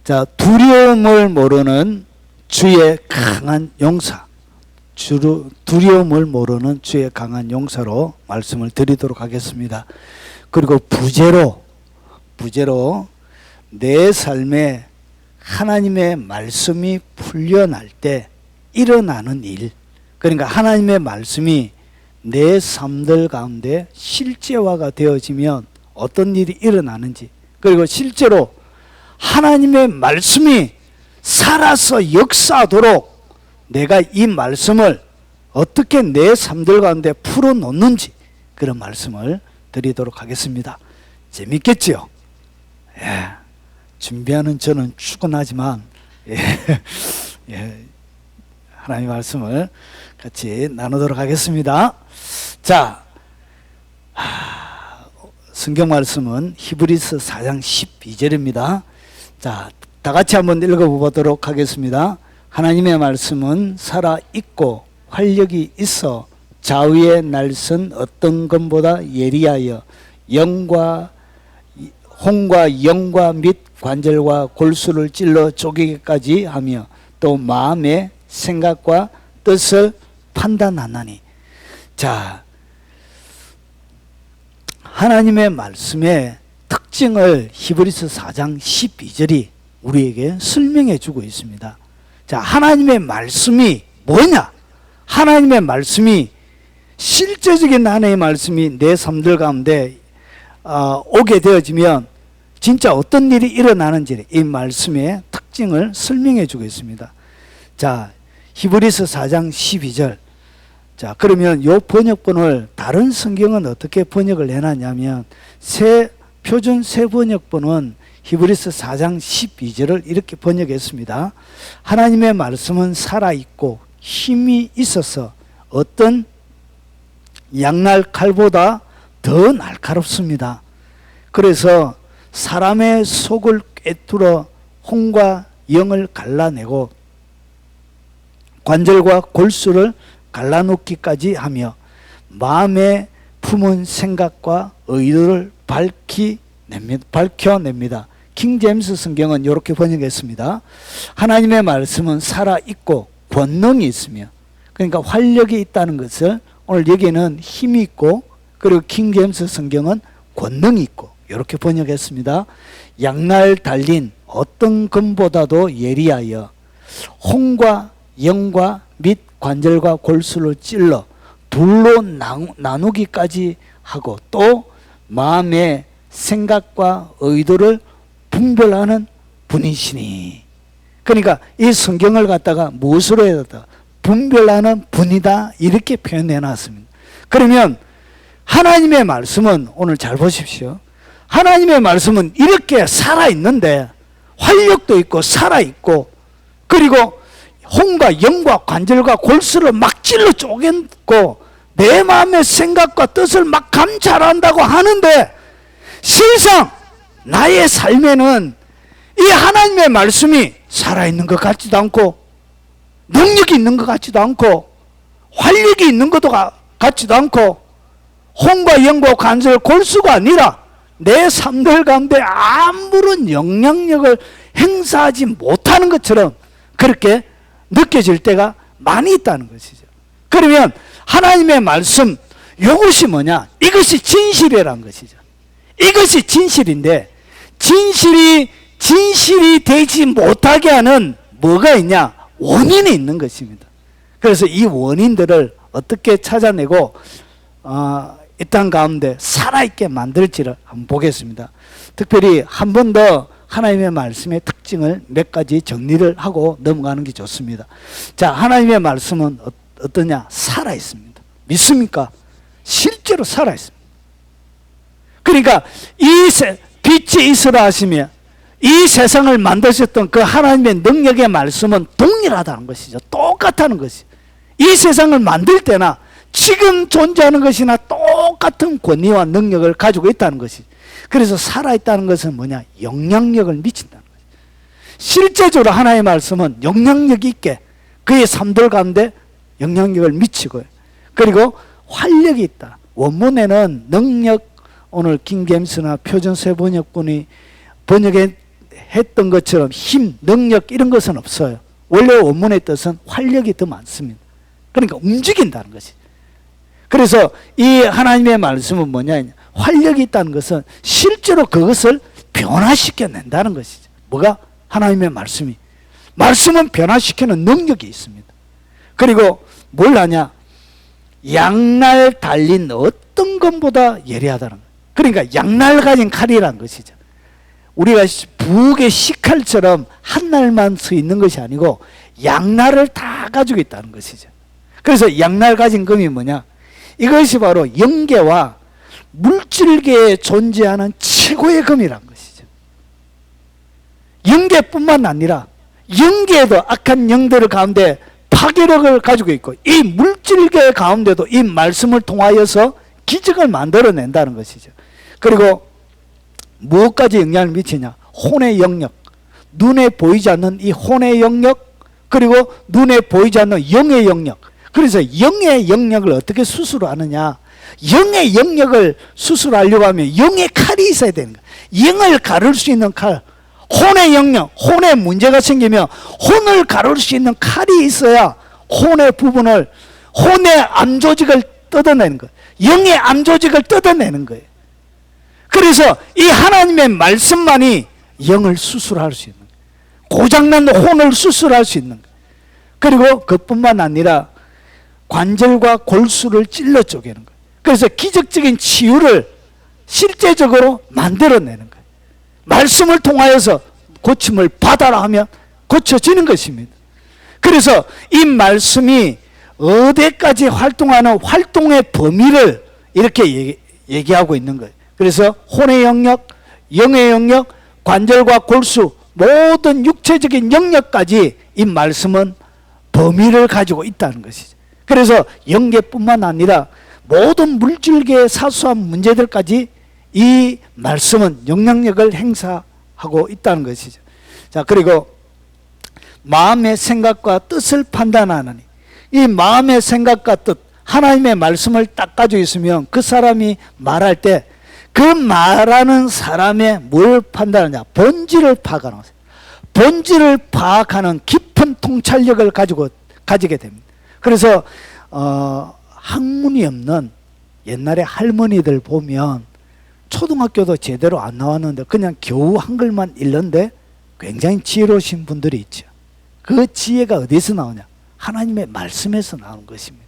자, 두려움을 모르는 주의 강한 용사. 두려움을 모르는 주의 강한 용사로 말씀을 드리도록 하겠습니다. 그리고 부제로 내 삶에 하나님의 말씀이 풀려날 때 일어나는 일, 그러니까 하나님의 말씀이 내 삶들 가운데 실제화가 되어지면 어떤 일이 일어나는지, 그리고 실제로 하나님의 말씀이 살아서 역사하도록 내가 이 말씀을 어떻게 내 삶들 가운데 풀어놓는지, 그런 말씀을 드리도록 하겠습니다. 재밌겠지요? 예, 준비하는 저는 출근하지만 하나님의 말씀을 같이 나누도록 하겠습니다. 자, 성경 말씀은 히브리서 4장 12절입니다. 자, 다 같이 한번 읽어보도록 하겠습니다. 하나님의 말씀은 살아있고 활력이 있어 좌우의 날선 어떤 것보다 예리하여 홍과 영과 및 관절과 골수를 찔러 쪼개기까지 하며 또 마음의 생각과 뜻을 판단하나니. 자, 하나님의 말씀의 특징을 히브리서 4장 12절이 우리에게 설명해 주고 있습니다. 자, 하나님의 말씀이 뭐냐? 하나님의 말씀이 실제적인 하나님의 말씀이 내 삶들 가운데 오게 되어지면 진짜 어떤 일이 일어나는지 이 말씀의 특징을 설명해 주고 있습니다. 자, 히브리서 4장 12절. 자, 그러면 요 번역본을 다른 성경은 어떻게 번역을 해놨냐면 표준 새 번역본은 히브리서 4장 12절을 이렇게 번역했습니다. 하나님의 말씀은 살아있고 힘이 있어서 어떤 양날 칼보다 더 날카롭습니다. 그래서 사람의 속을 꿰뚫어 혼과 영을 갈라내고 관절과 골수를 갈라놓기까지 하며 마음에 품은 생각과 의도를 밝혀냅니다. 킹제임스 성경은 이렇게 번역했습니다. 하나님의 말씀은 살아있고 권능이 있으며, 그러니까 활력이 있다는 것을 오늘 여기에는 힘이 있고, 그리고 킹제임스 성경은 권능이 있고 이렇게 번역했습니다. 양날 달린 어떤 검보다도 예리하여 홍과 영과 및 관절과 골수를 찔러 둘로 나누기까지 하고 또 마음의 생각과 의도를 분별하는 분이시니. 그러니까 이 성경을 갖다가 무엇으로 해야 된다? 분별하는 분이다, 이렇게 표현해 놨습니다. 그러면 하나님의 말씀은, 오늘 잘 보십시오, 하나님의 말씀은 이렇게 살아있는데 활력도 있고 살아있고, 그리고 혼과 영과 관절과 골수를 막 찔러 쪼갠고 내 마음의 생각과 뜻을 막 감찰한다고 하는데, 실상 나의 삶에는 이 하나님의 말씀이 살아있는 것 같지도 않고 능력이 있는 것 같지도 않고 활력이 있는 것도 같지도 않고 혼과 영과 관절 골수가 아니라 내 삶들 가운데 아무런 영향력을 행사하지 못하는 것처럼 그렇게 느껴질 때가 많이 있다는 것이죠. 그러면 하나님의 말씀, 이것이 뭐냐? 이것이 진실이라는 것이죠. 이것이 진실인데, 진실이 되지 못하게 하는 뭐가 있냐? 원인이 있는 것입니다. 그래서 이 원인들을 어떻게 찾아내고 이 땅 가운데 살아있게 만들지를 한번 보겠습니다. 특별히 한 번 더 하나님의 말씀의 특징을 몇 가지 정리를 하고 넘어가는 게 좋습니다. 자, 하나님의 말씀은 어떠냐? 살아있습니다. 믿습니까? 실제로 살아있습니다. 그러니까 빛이 있으라 하시며 이 세상을 만드셨던 그 하나님의 능력의 말씀은 동일하다는 것이죠. 똑같다는 것이죠. 이 세상을 만들 때나 지금 존재하는 것이나 똑같은 권위와 능력을 가지고 있다는 것이죠. 그래서 살아있다는 것은 뭐냐? 영향력을 미친다는 거죠. 실제적으로 하나님의 말씀은 영향력 있게 그의 삶들 가운데 영향력을 미치고요. 그리고 활력이 있다. 원문에는 능력, 오늘 킹제임스나 표준새 번역본이 번역해 했던 것처럼 힘, 능력 이런 것은 없어요. 원래 원문의 뜻은 활력이 더 많습니다. 그러니까 움직인다는 것이. 그래서 이 하나님의 말씀은 뭐냐? 활력이 있다는 것은 실제로 그것을 변화시켜낸다는 것이죠. 뭐가? 하나님의 말씀이. 말씀은 변화시키는 능력이 있습니다. 그리고 뭘 하냐? 양날 달린 어떤 것보다 예리하다는 거예요. 그러니까 양날 가진 칼이라는 것이죠. 우리가 북의 식칼처럼 한 날만 서 있는 것이 아니고 양날을 다 가지고 있다는 것이죠. 그래서 양날 가진 검이 뭐냐? 이것이 바로 영계와 물질계에 존재하는 최고의 검이라는 것이죠. 영계뿐만 아니라 영계에도 악한 영들 가운데 파괴력을 가지고 있고 이 물질계 가운데도 이 말씀을 통하여서 기적을 만들어낸다는 것이죠. 그리고 무엇까지 영향을 미치냐? 혼의 영역, 눈에 보이지 않는 이 혼의 영역, 그리고 눈에 보이지 않는 영의 영역. 그래서 영의 영역을 어떻게 수술하느냐? 영의 영역을 수술하려고 하면 영의 칼이 있어야 되는 거야. 영을 가를 수 있는 칼. 혼의 영역, 혼의 문제가 생기면 혼을 가를 수 있는 칼이 있어야 혼의 부분을, 혼의 암조직을 뜯어내는 거예요. 영의 암조직을 뜯어내는 거예요. 그래서 이 하나님의 말씀만이 영을 수술할 수 있는 거예요. 고장난 혼을 수술할 수 있는 거예요. 그리고 그뿐만 아니라 관절과 골수를 찔러 쪼개는 거예요. 그래서 기적적인 치유를 실제적으로 만들어내는 거예요. 말씀을 통하여서 고침을 받아라 하면 고쳐지는 것입니다. 그래서 이 말씀이 어디까지 활동하는 활동의 범위를 이렇게 얘기하고 있는 거예요. 그래서 혼의 영역, 영의 영역, 관절과 골수 모든 육체적인 영역까지 이 말씀은 범위를 가지고 있다는 것이죠. 그래서 영계뿐만 아니라 모든 물질계의 사소한 문제들까지 이 말씀은 영향력을 행사하고 있다는 것이죠. 자, 그리고 마음의 생각과 뜻을 판단하느니, 이 마음의 생각과 뜻, 하나님의 말씀을 딱 가지고 있으면 그 사람이 말할 때 그 말하는 사람의 뭘 판단하냐? 본질을 파악하는 거예요. 본질을 파악하는 깊은 통찰력을 가지게 됩니다. 그래서 학문이 없는 옛날에 할머니들 보면 초등학교도 제대로 안 나왔는데 그냥 겨우 한글만 읽는데 굉장히 지혜로우신 분들이 있죠. 그 지혜가 어디서 나오냐? 하나님의 말씀에서 나오는 것입니다.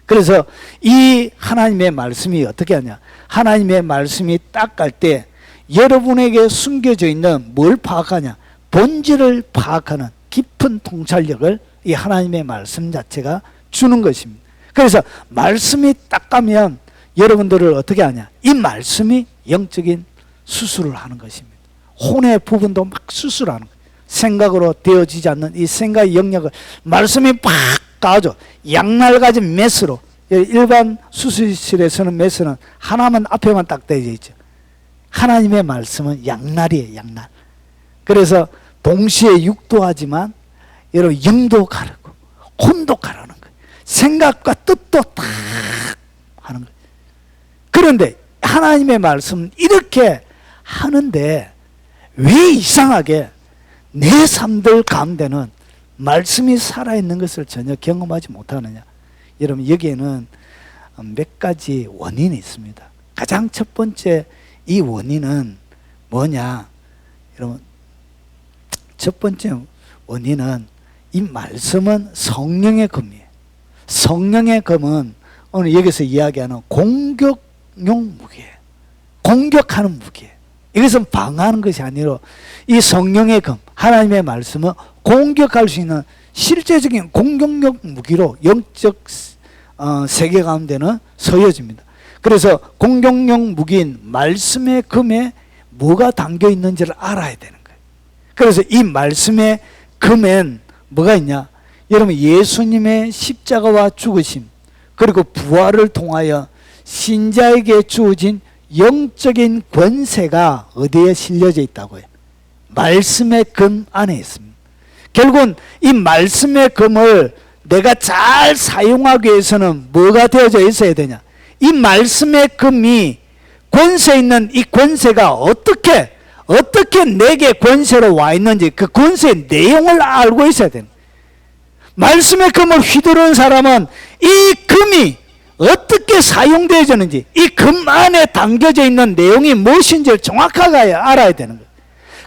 그래서 이 하나님의 말씀이 어떻게 하냐? 하나님의 말씀이 딱 갈 때 여러분에게 숨겨져 있는 뭘 파악하냐? 본질을 파악하는 깊은 통찰력을 이 하나님의 말씀 자체가 주는 것입니다. 그래서 말씀이 딱 가면 여러분들을 어떻게 하냐? 이 말씀이 영적인 수술을 하는 것입니다. 혼의 부분도 막 수술하는 거예요. 생각으로 되어지지 않는 이 생각의 영역을 말씀이 팍 가죠. 양날 가진 메스로. 일반 수술실에서는 메스는 하나만 앞에만 딱 되어 있죠. 하나님의 말씀은 양날이에요. 양날. 그래서 동시에 육도 하지만 여러분 영도 가르고 혼도 가르는 거예요. 생각과 뜻도 딱 하는 거예요. 그런데 하나님의 말씀은 이렇게 하는데 왜 이상하게 내 삶들 가운데는 말씀이 살아있는 것을 전혀 경험하지 못하느냐? 여러분 여기에는 몇 가지 원인이 있습니다. 가장 첫 번째 이 원인은 뭐냐? 여러분 첫 번째 원인은 이 말씀은 성령의 검이에요. 성령의 검은 오늘 여기서 이야기하는 공격용 무기예요. 공격하는 무기예요. 이것은 방어하는 것이 아니라 이 성령의 검, 하나님의 말씀은 공격할 수 있는 실제적인 공격력 무기로 영적 세계 가운데는 서여집니다. 그래서 공격력 무기인 말씀의 검에 뭐가 담겨 있는지를 알아야 되는 거예요. 그래서 이 말씀의 검엔 뭐가 있냐? 여러분 예수님의 십자가와 죽으심 그리고 부활을 통하여 신자에게 주어진 영적인 권세가 어디에 실려져 있다고요? 말씀의 검 안에 있습니다. 결국은 이 말씀의 검을 내가 잘 사용하기 위해서는 뭐가 되어져 있어야 되냐? 이 말씀의 검이 권세 있는 이 권세가 어떻게 어떻게 내게 권세로 와 있는지 그 권세의 내용을 알고 있어야 되는 거예요. 말씀의 금을 휘두르는 사람은 이 금이 어떻게 사용되어지는지, 이 금 안에 담겨져 있는 내용이 무엇인지를 정확하게 알아야 되는 거예요.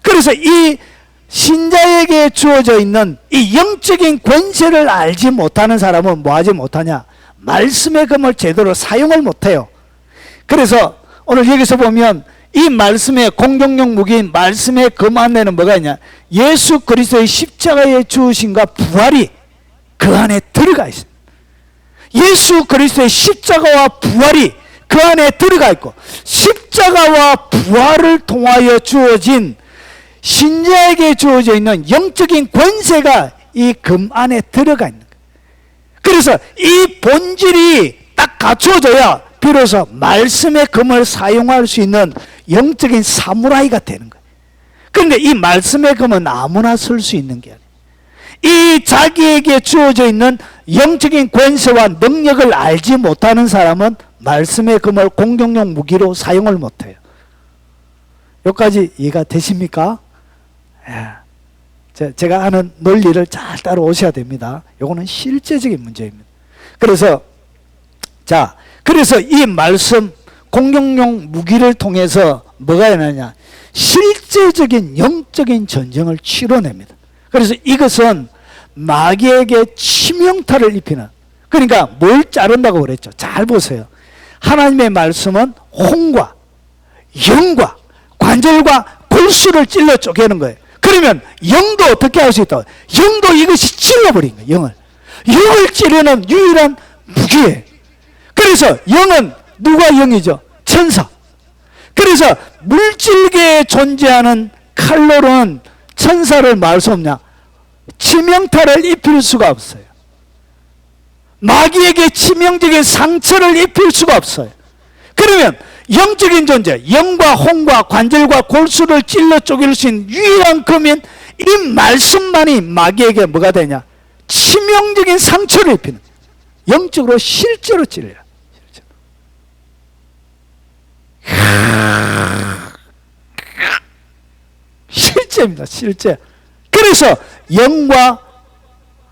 그래서 이 신자에게 주어져 있는 이 영적인 권세를 알지 못하는 사람은 뭐 하지 못하냐? 말씀의 금을 제대로 사용을 못해요. 그래서 오늘 여기서 보면 이 말씀의 공격용 무기인 말씀의 금 안에는 뭐가 있냐? 예수 그리스도의 십자가의 주으심과 부활이 그 안에 들어가 있습니다. 예수 그리스도의 십자가와 부활이 그 안에 들어가 있고, 십자가와 부활을 통하여 주어진 신자에게 주어져 있는 영적인 권세가 이 금 안에 들어가 있는 거예요. 그래서 이 본질이 딱 갖춰져야 비로소 말씀의 금을 사용할 수 있는 영적인 사무라이가 되는 거예요. 그런데 이 말씀의 금은 아무나 쓸 수 있는 게 아니에요. 이 자기에게 주어져 있는 영적인 권세와 능력을 알지 못하는 사람은 말씀의 금을 공격용 무기로 사용을 못해요. 여기까지 이해가 되십니까? 제가 하는 논리를 잘 따라오셔야 됩니다. 이거는 실제적인 문제입니다. 그래서 그래서 이 말씀 공격용 무기를 통해서 뭐가 일어나냐? 실제적인 영적인 전쟁을 치러냅니다. 그래서 이것은 마귀에게 치명타를 입히는, 그러니까 뭘 자른다고 그랬죠? 잘 보세요. 하나님의 말씀은 혼과 영과 관절과 골수를 찔러 쪼개는 거예요. 그러면 영도 어떻게 할 수 있다? 영도 이것이 찔러버린 거예요. 영을 찌르는 유일한 무기예요. 그래서 영은 누가 영이죠? 천사. 그래서 물질계에 존재하는 칼로는 천사를 말 수 없냐? 치명타를 입힐 수가 없어요. 마귀에게 치명적인 상처를 입힐 수가 없어요. 그러면 영적인 존재, 영과 혼과 관절과 골수를 찔러 쪼갤 수 있는 유일한 금인 이 말씀만이 마귀에게 뭐가 되냐? 치명적인 상처를 입히는, 영적으로 실제로 찔려요. 실제입니다. 실제. 그래서 영과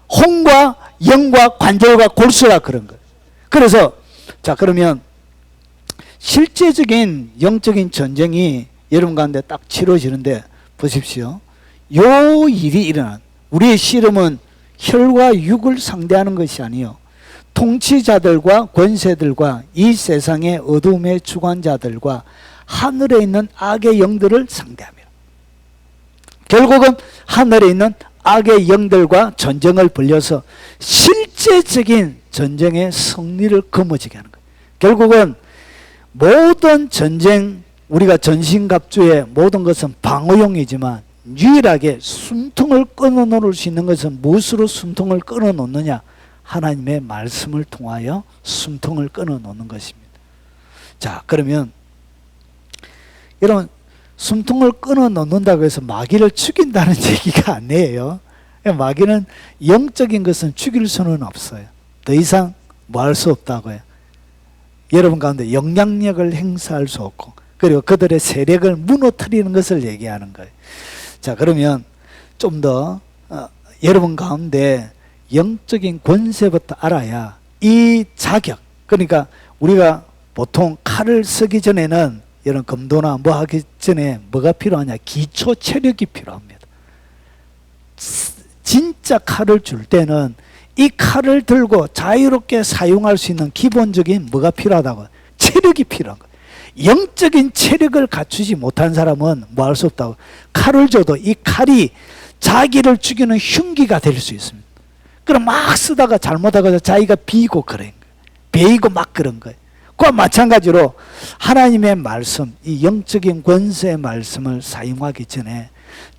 혼과 영과 관절과 골수가 그런 거예요. 그래서 그러면 실제적인 영적인 전쟁이 여러분 가운데 딱 치러지는데 보십시오. 요 일이 일어난, 우리의 씨름은 혈과 육을 상대하는 것이 아니요 통치자들과 권세들과 이 세상의 어둠의 주관자들과 하늘에 있는 악의 영들을 상대합니다. 결국은 하늘에 있는 악의 영들과 전쟁을 벌여서 실제적인 전쟁의 승리를 거머쥐게 하는 거예요. 결국은 모든 전쟁, 우리가 전신갑주의 모든 것은 방어용이지만 유일하게 숨통을 끊어놓을 수 있는 것은 무엇으로 숨통을 끊어놓느냐? 하나님의 말씀을 통하여 숨통을 끊어놓는 것입니다. 그러면 여러분, 숨통을 끊어놓는다고 해서 마귀를 죽인다는 얘기가 아니에요. 마귀는 영적인 것은 죽일 수는 없어요. 더 이상 뭐 할 수 없다고요. 여러분 가운데 영향력을 행사할 수 없고, 그리고 그들의 세력을 무너뜨리는 것을 얘기하는 거예요. 그러면 좀 더 여러분 가운데 영적인 권세부터 알아야 이 자격, 그러니까 우리가 보통 칼을 쓰기 전에는 이런 검도나 뭐 하기 전에 뭐가 필요하냐? 기초 체력이 필요합니다. 진짜 칼을 줄 때는 이 칼을 들고 자유롭게 사용할 수 있는 기본적인 뭐가 필요하다고? 체력이 필요한 거예요. 영적인 체력을 갖추지 못한 사람은 뭐 할 수 없다고? 칼을 줘도 이 칼이 자기를 죽이는 흉기가 될 수 있습니다. 그럼 막 쓰다가 잘못하고 자기가 비고 그런 거예요. 베이고 막 그런 거예요. 그와 마찬가지로 하나님의 말씀, 이 영적인 권세의 말씀을 사용하기 전에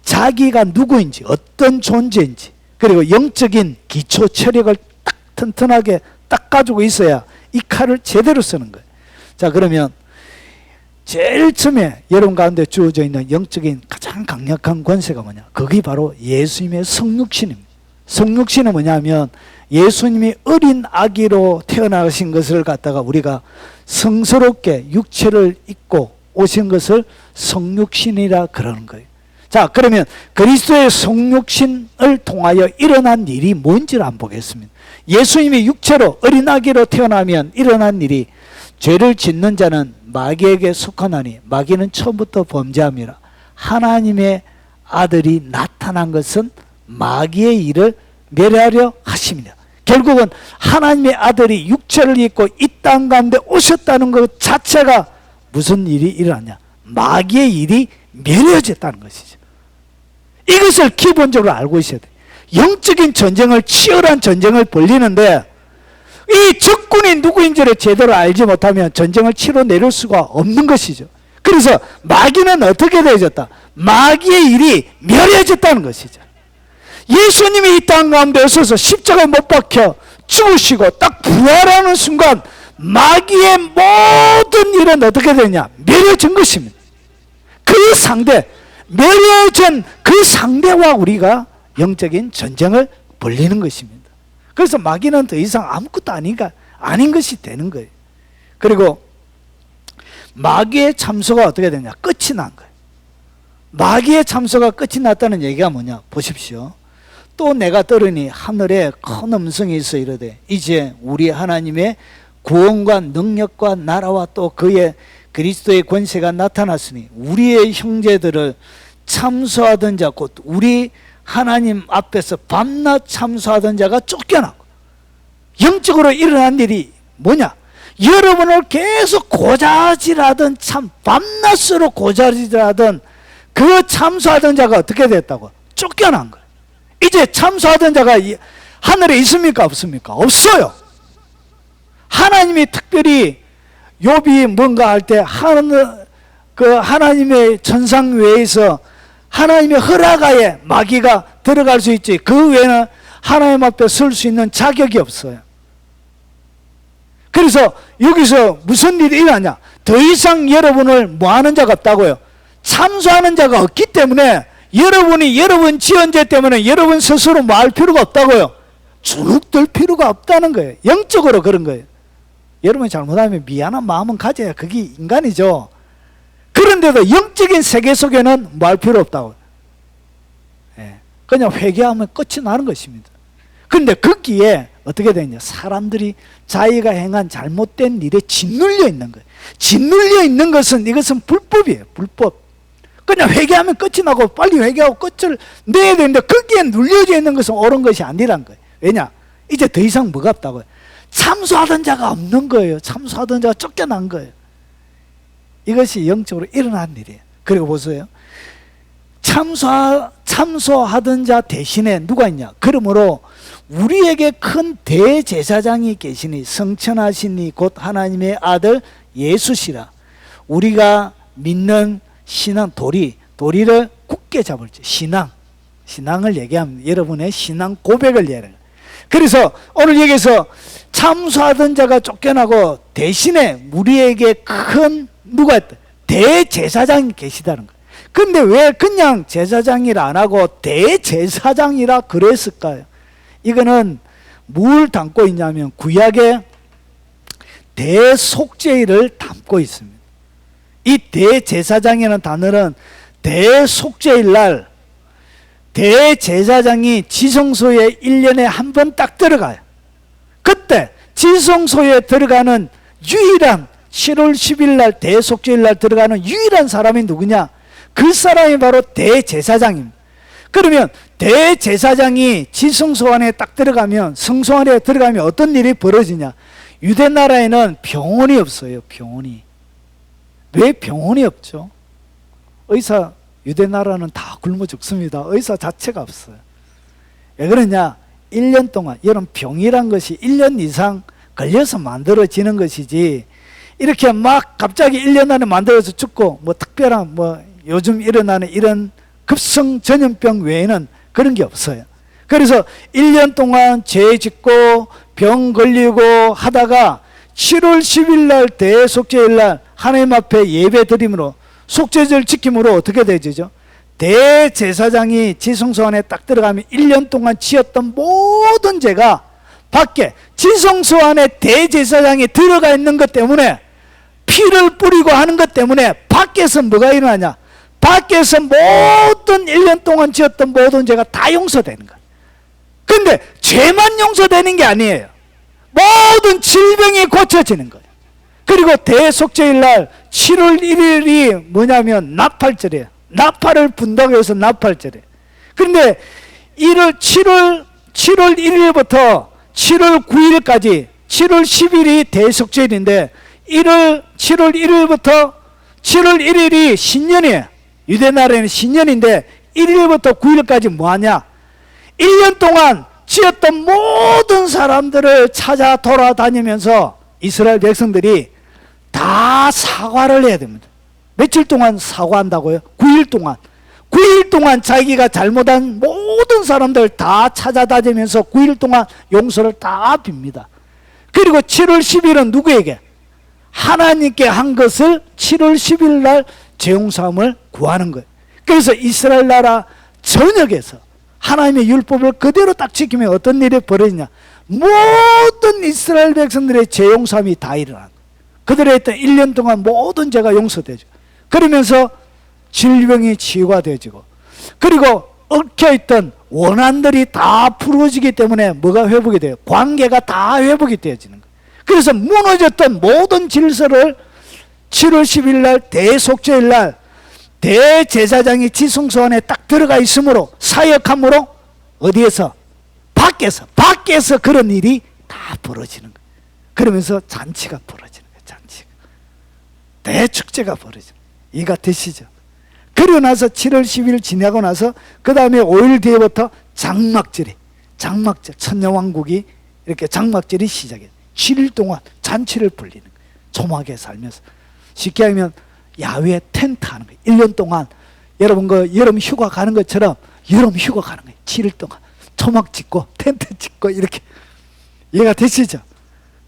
자기가 누구인지, 어떤 존재인지, 그리고 영적인 기초 체력을 딱 튼튼하게 딱 가지고 있어야 이 칼을 제대로 쓰는 거예요. 그러면 제일 처음에 여러분 가운데 주어져 있는 영적인 가장 강력한 권세가 뭐냐? 그게 바로 예수님의 성육신입니다. 성육신은 뭐냐면 예수님이 어린 아기로 태어나신 것을 갖다가 우리가 성스럽게 육체를 입고 오신 것을 성육신이라 그러는 거예요. 자, 그러면 그리스도의 성육신을 통하여 일어난 일이 뭔지를 한번 보겠습니다. 예수님이 육체로 어린아기로 태어나면 일어난 일이 죄를 짓는 자는 마귀에게 속하나니 마귀는 처음부터 범죄함이라. 하나님의 아들이 나타난 것은 마귀의 일을 멸하려 하십니다. 결국은 하나님의 아들이 육체를 입고 이 땅 가운데 오셨다는 것 자체가 무슨 일이 일어났냐? 마귀의 일이 멸해졌다는 것이죠. 이것을 기본적으로 알고 있어야 돼요. 영적인 전쟁을, 치열한 전쟁을 벌리는데 이 적군이 누구인지를 제대로 알지 못하면 전쟁을 치러 내릴 수가 없는 것이죠. 그래서 마귀는 어떻게 되어졌다? 마귀의 일이 멸해졌다는 것이죠. 예수님이 이 땅 가운데 오셔서 십자가에 못 박혀 죽으시고 딱 부활하는 순간 마귀의 모든 일은 어떻게 되냐? 멸해진 것입니다. 그 상대, 멸해진 그 상대와 우리가 영적인 전쟁을 벌리는 것입니다. 그래서 마귀는 더 이상 아무것도 아닌 것이 되는 거예요. 그리고 마귀의 참소가 어떻게 되냐? 끝이 난 거예요. 마귀의 참소가 끝이 났다는 얘기가 뭐냐? 보십시오. 또 내가 들으니 하늘에 큰 음성이 있어 이르되 이제 우리 하나님의 구원과 능력과 나라와 또 그의 그리스도의 권세가 나타났으니 우리의 형제들을 참소하던 자 곧 우리 하나님 앞에서 밤낮 참소하던 자가 쫓겨나고. 영적으로 일어난 일이 뭐냐? 여러분을 계속 고자질하던 참 밤낮으로 고자질하던 그 참소하던 자가 어떻게 됐다고? 쫓겨난 거예요. 이제 참소하던 자가 하늘에 있습니까? 없습니까? 없어요. 하나님이 특별히 욥이 뭔가 할 때 하나님의 천상 외에서 하나님의 허락하에 마귀가 들어갈 수 있지 그 외에는 하나님 앞에 설 수 있는 자격이 없어요. 그래서 여기서 무슨 일이 일어나냐? 더 이상 여러분을 뭐하는 자가 없다고요? 참소하는 자가 없기 때문에 여러분이 여러분 지은 죄 때문에 여러분 스스로 뭐 할 필요가 없다고요? 주눅들 필요가 없다는 거예요. 영적으로 그런 거예요. 여러분이 잘못하면 미안한 마음은 가져야 그게 인간이죠. 그런데도 영적인 세계 속에는 뭐 할 필요 없다고. 그냥 회개하면 끝이 나는 것입니다. 그런데 거기에 어떻게 되냐? 사람들이 자기가 행한 잘못된 일에 짓눌려 있는 거예요. 짓눌려 있는 것은 이것은 불법이에요. 불법. 그냥 회개하면 끝이 나고 빨리 회개하고 끝을 내야 되는데 거기에 눌려져 있는 것은 옳은 것이 아니란 거예요. 왜냐? 이제 더 이상 뭐가 없다고요? 참소하던 자가 없는 거예요. 참소하던 자가 쫓겨난 거예요. 이것이 영적으로 일어난 일이에요. 그리고 보세요. 참소하던 자 대신에 누가 있냐? 그러므로 우리에게 큰 대제사장이 계시니 성천하시니 곧 하나님의 아들 예수시라. 우리가 믿는 신앙 도리를 굳게 잡을지 신앙을 얘기하면 여러분의 신앙 고백을 얘기해요. 그래서 오늘 여기서 참소하던 자가 쫓겨나고 대신에 우리에게 큰 누가 대제사장이 계시다는 거예요. 근데 왜 그냥 제사장이라 안 하고 대제사장이라 그랬을까요? 이거는 뭘 담고 있냐면 구약의 대속죄를 담고 있습니다. 이 대제사장이라는 단어는 대속죄일 날 대제사장이 지성소에 1년에 한 번 딱 들어가요. 그때 지성소에 들어가는 유일한 7월 10일 날 대속죄일 날 들어가는 유일한 사람이 누구냐? 그 사람이 바로 대제사장입니다. 그러면 대제사장이 지성소 안에 딱 들어가면 성소 안에 들어가면 어떤 일이 벌어지냐? 유대 나라에는 병원이 없어요. 병원이. 왜 병원이 없죠? 유대 나라는 다 굶어 죽습니다. 의사 자체가 없어요. 왜 그러냐? 1년 동안, 여러분 병이란 것이 1년 이상 걸려서 만들어지는 것이지 이렇게 막 갑자기 1년 안에 만들어서 죽고 뭐 특별한 뭐 요즘 일어나는 이런 급성 전염병 외에는 그런 게 없어요. 그래서 1년 동안 죄 짓고 병 걸리고 하다가 7월 10일 날 대속죄일 날 하나님 앞에 예배 드림으로 속죄절 지킴으로 어떻게 되죠? 대제사장이 지성소 안에 딱 들어가면 1년 동안 지었던 모든 죄가 밖에 지성소 안에 대제사장이 들어가 있는 것 때문에 피를 뿌리고 하는 것 때문에 밖에서 뭐가 일어나냐? 밖에서 모든 1년 동안 지었던 모든 죄가 다 용서되는 거예요. 근데 죄만 용서되는 게 아니에요. 모든 질병이 고쳐지는 거예요. 그리고 대속죄일 날 7월 1일이 뭐냐면 나팔절이에요. 나팔을 분다고 해서 나팔절이에요. 그런데 7월 1일부터 7월 9일까지 7월 10일이 대속죄일인데 7월 1일부터 7월 1일이 신년이에요. 유대나라에는 신년인데 1일부터 9일까지 뭐하냐? 1년 동안 지었던 모든 사람들을 찾아 돌아다니면서 이스라엘 백성들이 다 사과를 해야 됩니다. 며칠 동안 사과한다고요? 9일 동안. 9일 동안 자기가 잘못한 모든 사람들 다 찾아다니면서 9일 동안 용서를 다 빕니다. 그리고 7월 10일은 누구에게? 하나님께 한 것을 7월 10일 날 죄용사함을 구하는 거예요. 그래서 이스라엘 나라 전역에서 하나님의 율법을 그대로 딱 지키면 어떤 일이 벌어지냐? 모든 이스라엘 백성들의 죄용사함이 다 일어나는 거예요. 그들의 했던 1년 동안 모든 죄가 용서되죠. 그러면서 질병이 치유가 되어지고, 그리고 얽혀있던 원한들이 다 풀어지기 때문에 뭐가 회복이 돼요? 관계가 다 회복이 되어지는 거예요. 그래서 무너졌던 모든 질서를 7월 10일 날 대속죄일 날 대제사장이 지성소 안에 딱 들어가 있으므로 사역함으로 어디에서? 밖에서 그런 일이 다 벌어지는 거예요. 그러면서 잔치가 벌어지는 거예요. 잔치가. 대축제가 벌어지는 거예요. 이해가 되시죠? 그리고 나서 7월 10일 지나고 나서 그 다음에 5일 뒤에부터 장막절이, 장막절, 천년왕국이 이렇게 장막절이 시작해요. 7일 동안 잔치를 벌리는 거예요. 초막에 살면서. 쉽게 하면 야외에 텐트 하는 거예요. 1년 동안 여러분 그 여름 휴가 가는 것처럼 여름 휴가 가는 거예요. 7일 동안 초막 짓고 텐트 짓고 이렇게. 이해가 되시죠?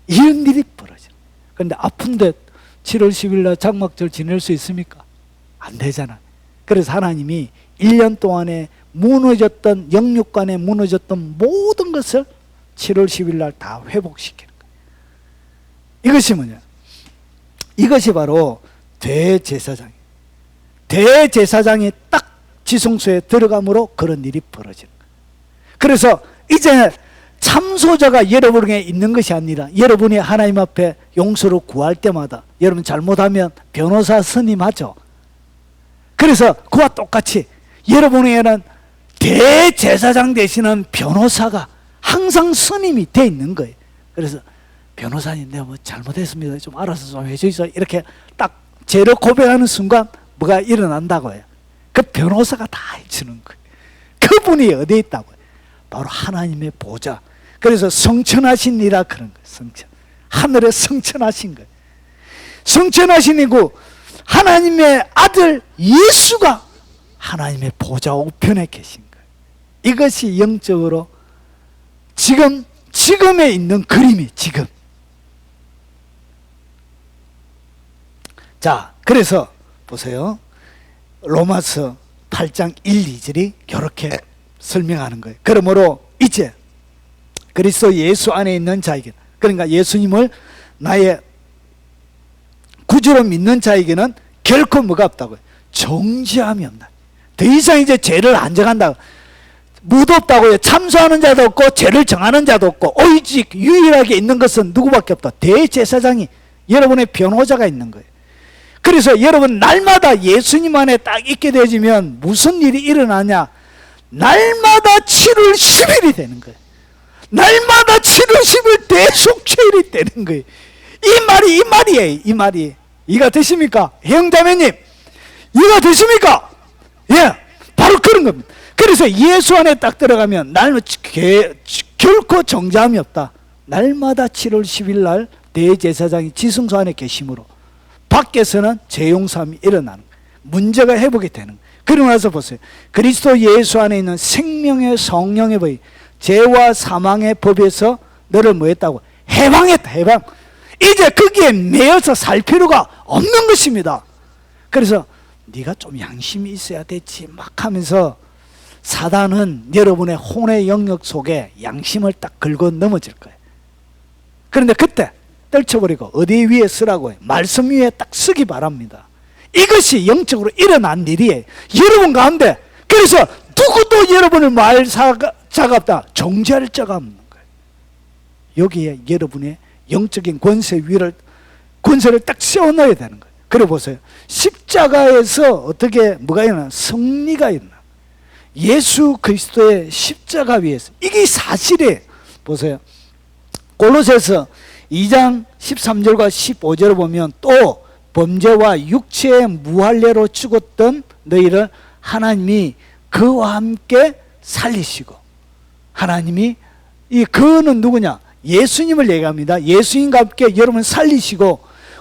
이런 일이 벌어져요. 그런데 아픈데 7월 10일 날 장막절 지낼 수 있습니까? 안 되잖아. 그래서 하나님이 1년 동안에 무너졌던, 영육간에 무너졌던 모든 것을 7월 10일 날 다 회복시키는 거예요. 이것이 뭐냐? 이것이 바로 대제사장이에요. 대제사장이 딱 지성소에 들어감으로 그런 일이 벌어지는 거예요. 그래서 이제 참소자가 여러분에게 있는 것이 아니라 여러분이 하나님 앞에 용서를 구할 때마다 여러분 잘못하면 변호사 선임하죠. 그래서 그와 똑같이 여러분에게는 대제사장 되시는 변호사가 항상 선임이 돼 있는 거예요. 그래서 변호사님 내가 뭐 잘못했습니다. 좀 알아서 좀 해주세요. 이렇게 딱 죄를 고백하는 순간 뭐가 일어난다고 해요. 그 변호사가 다 해주는 거예요. 그분이 어디에 있다고요? 바로 하나님의 보좌. 그래서 성천하신 이라 그런 거예요. 성천. 하늘에 성천하신 거예요. 성천하신 이고 하나님의 아들 예수가 하나님의 보좌 우편에 계신 거예요. 이것이 영적으로 지금에 있는 그림이 지금. 자, 그래서 보세요. 로마서 8장 1, 2절이 이렇게 설명하는 거예요. 그러므로 이제 그리스도 예수 안에 있는 자에게, 그러니까 예수님을 나의 구주로 믿는 자에게는 결코 뭐가 없다고요? 정죄함이 없다. 더 이상 이제 죄를 안 정한다. 무도 없다고요. 참소하는 자도 없고 죄를 정하는 자도 없고 오직 유일하게 있는 것은 누구밖에 없다. 대제사장이, 여러분의 변호자가 있는 거예요. 그래서 여러분 날마다 예수님 안에 딱 있게 되어지면 무슨 일이 일어나냐? 날마다 7월 10일이 되는 거예요. 날마다 7월 10일 대속죄일이 되는 거예요. 이 말이에요. 이 말이. 이해가 되십니까? 형제자매님, 이해가 되십니까? 예, 바로 그런 겁니다. 그래서 예수 안에 딱 들어가면 결코 정죄함이 없다. 날마다 7월 10일 날 대제사장이 지성소 안에 계심으로 밖에서는 죄용사함이 일어나는 거예요. 문제가 회복이 되는 거예요. 그러고 나서 보세요. 그리스도 예수 안에 있는 생명의 성령의 법, 죄와 사망의 법에서 너를 뭐 했다고? 해방했다. 해방. 이제 거기에 매여서 살 필요가 없는 것입니다. 그래서 네가 좀 양심이 있어야 되지 막 하면서 사단은 여러분의 혼의 영역 속에 양심을 딱 긁어 넘어질 거예요. 그런데 그때 떨쳐버리고 어디 위에 쓰라고 해요? 말씀 위에 딱 쓰기 바랍니다. 이것이 영적으로 일어난 일이에요. 여러분 가운데. 그래서 누구도 여러분을 말 자가 없다, 정죄할 자가 없는 거예요. 여기에 여러분의 영적인 권세를 딱 세워넣어야 되는 거예요. 그래 보세요. 십자가에서 어떻게 뭐가 일어나? 승리가 일어나. 예수 그리스도의 십자가 위에서. 이게 사실이에요. 보세요. 골로새서 2장 13절과 15절을 보면 또 범죄와 육체의 무할례로 죽었던 너희를 하나님이 그와 함께 살리시고, 하나님이 이 그는 누구냐? 예수님을 얘기합니다. 예수님과 함께 여러분 살리시고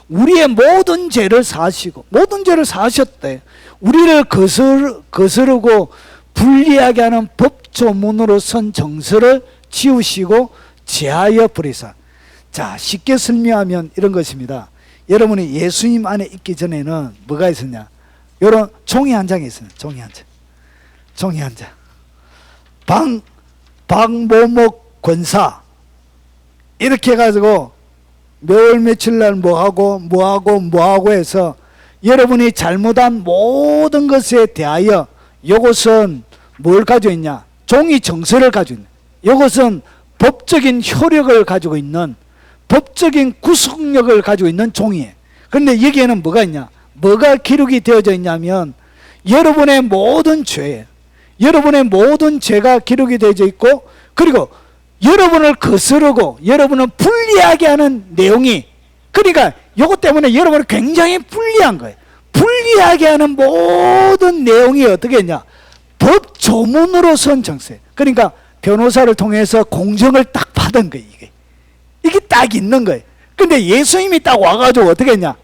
우리의 모든 죄를 사하시고, 모든 죄를 사하셨대. 우리를 거스르고 불리하게 하는 법조문으로 선 정서를 지우시고 제하여 버리사. 자, 쉽게 설명하면 이런 것입니다. 여러분이 예수님 안에 있기 전에는 뭐가 있었냐? 이런 종이 한 장이 있어요. 종이 한 장. 종이 한 장. 박모목 권사 이렇게 해가지고 몇 며칠 날 뭐하고 해서 여러분이 잘못한 모든 것에 대하여 이것은 뭘 가지고 있냐? 종이 정서를 가지고 있는. 이것은 법적인 효력을 가지고 있는, 법적인 구속력을 가지고 있는 종이에요. 그런데 여기에는 뭐가 있냐? 뭐가 기록이 되어져 있냐면 여러분의 모든 죄, 여러분의 모든 죄가 기록이 되어져 있고, 그리고 여러분을 거스르고 여러분을 불리하게 하는 내용이, 그러니까 이것 때문에 여러분이 굉장히 불리한 거예요. 불리하게 하는 모든 내용이 어떻게 했냐? 법 조문으로 선 정세. 그러니까 변호사를 통해서 공정을 딱 받은 거예요. 이게 딱 있는 거예요. 근데 예수님이 딱 와가지고 어떻게 했냐?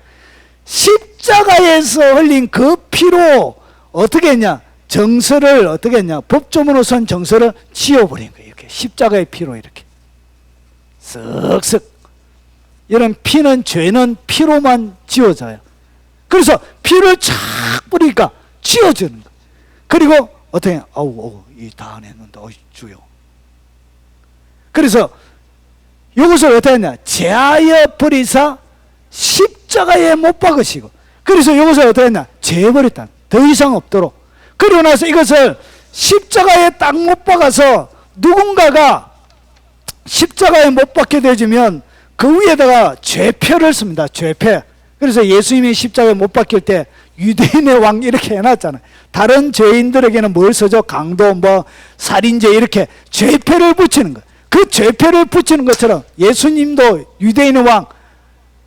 십자가에서 흘린 그 피로 어떻게 했냐? 정서를 어떻게 했냐? 법조문으로 선 정서를 지워버린 거예요. 이렇게 십자가의 피로 이렇게 쓱쓱. 이런 피는, 죄는 피로만 지워져요. 그래서 피를 착 뿌리니까 지워지는 거예요. 그리고 어떻게, 이 다 안 했는데, 주여. 그래서 이것을 어떻게 했냐? 제하여 버리사 십자가에 못 박으시고, 그래서 이것을 어떻게 했냐? 제해버렸다. 더 이상 없도록. 그리고 나서 이것을 십자가에 딱 못 박아서 누군가가 십자가에 못 박게 되면 그 위에다가 죄표를 씁니다. 죄표. 그래서 예수님이 십자가에 못 박힐 때 유대인의 왕 이렇게 해놨잖아요. 다른 죄인들에게는 뭘 써줘? 강도, 살인죄 이렇게 죄표를 붙이는 거예요. 그 죄표를 붙이는 것처럼 예수님도 유대인의 왕,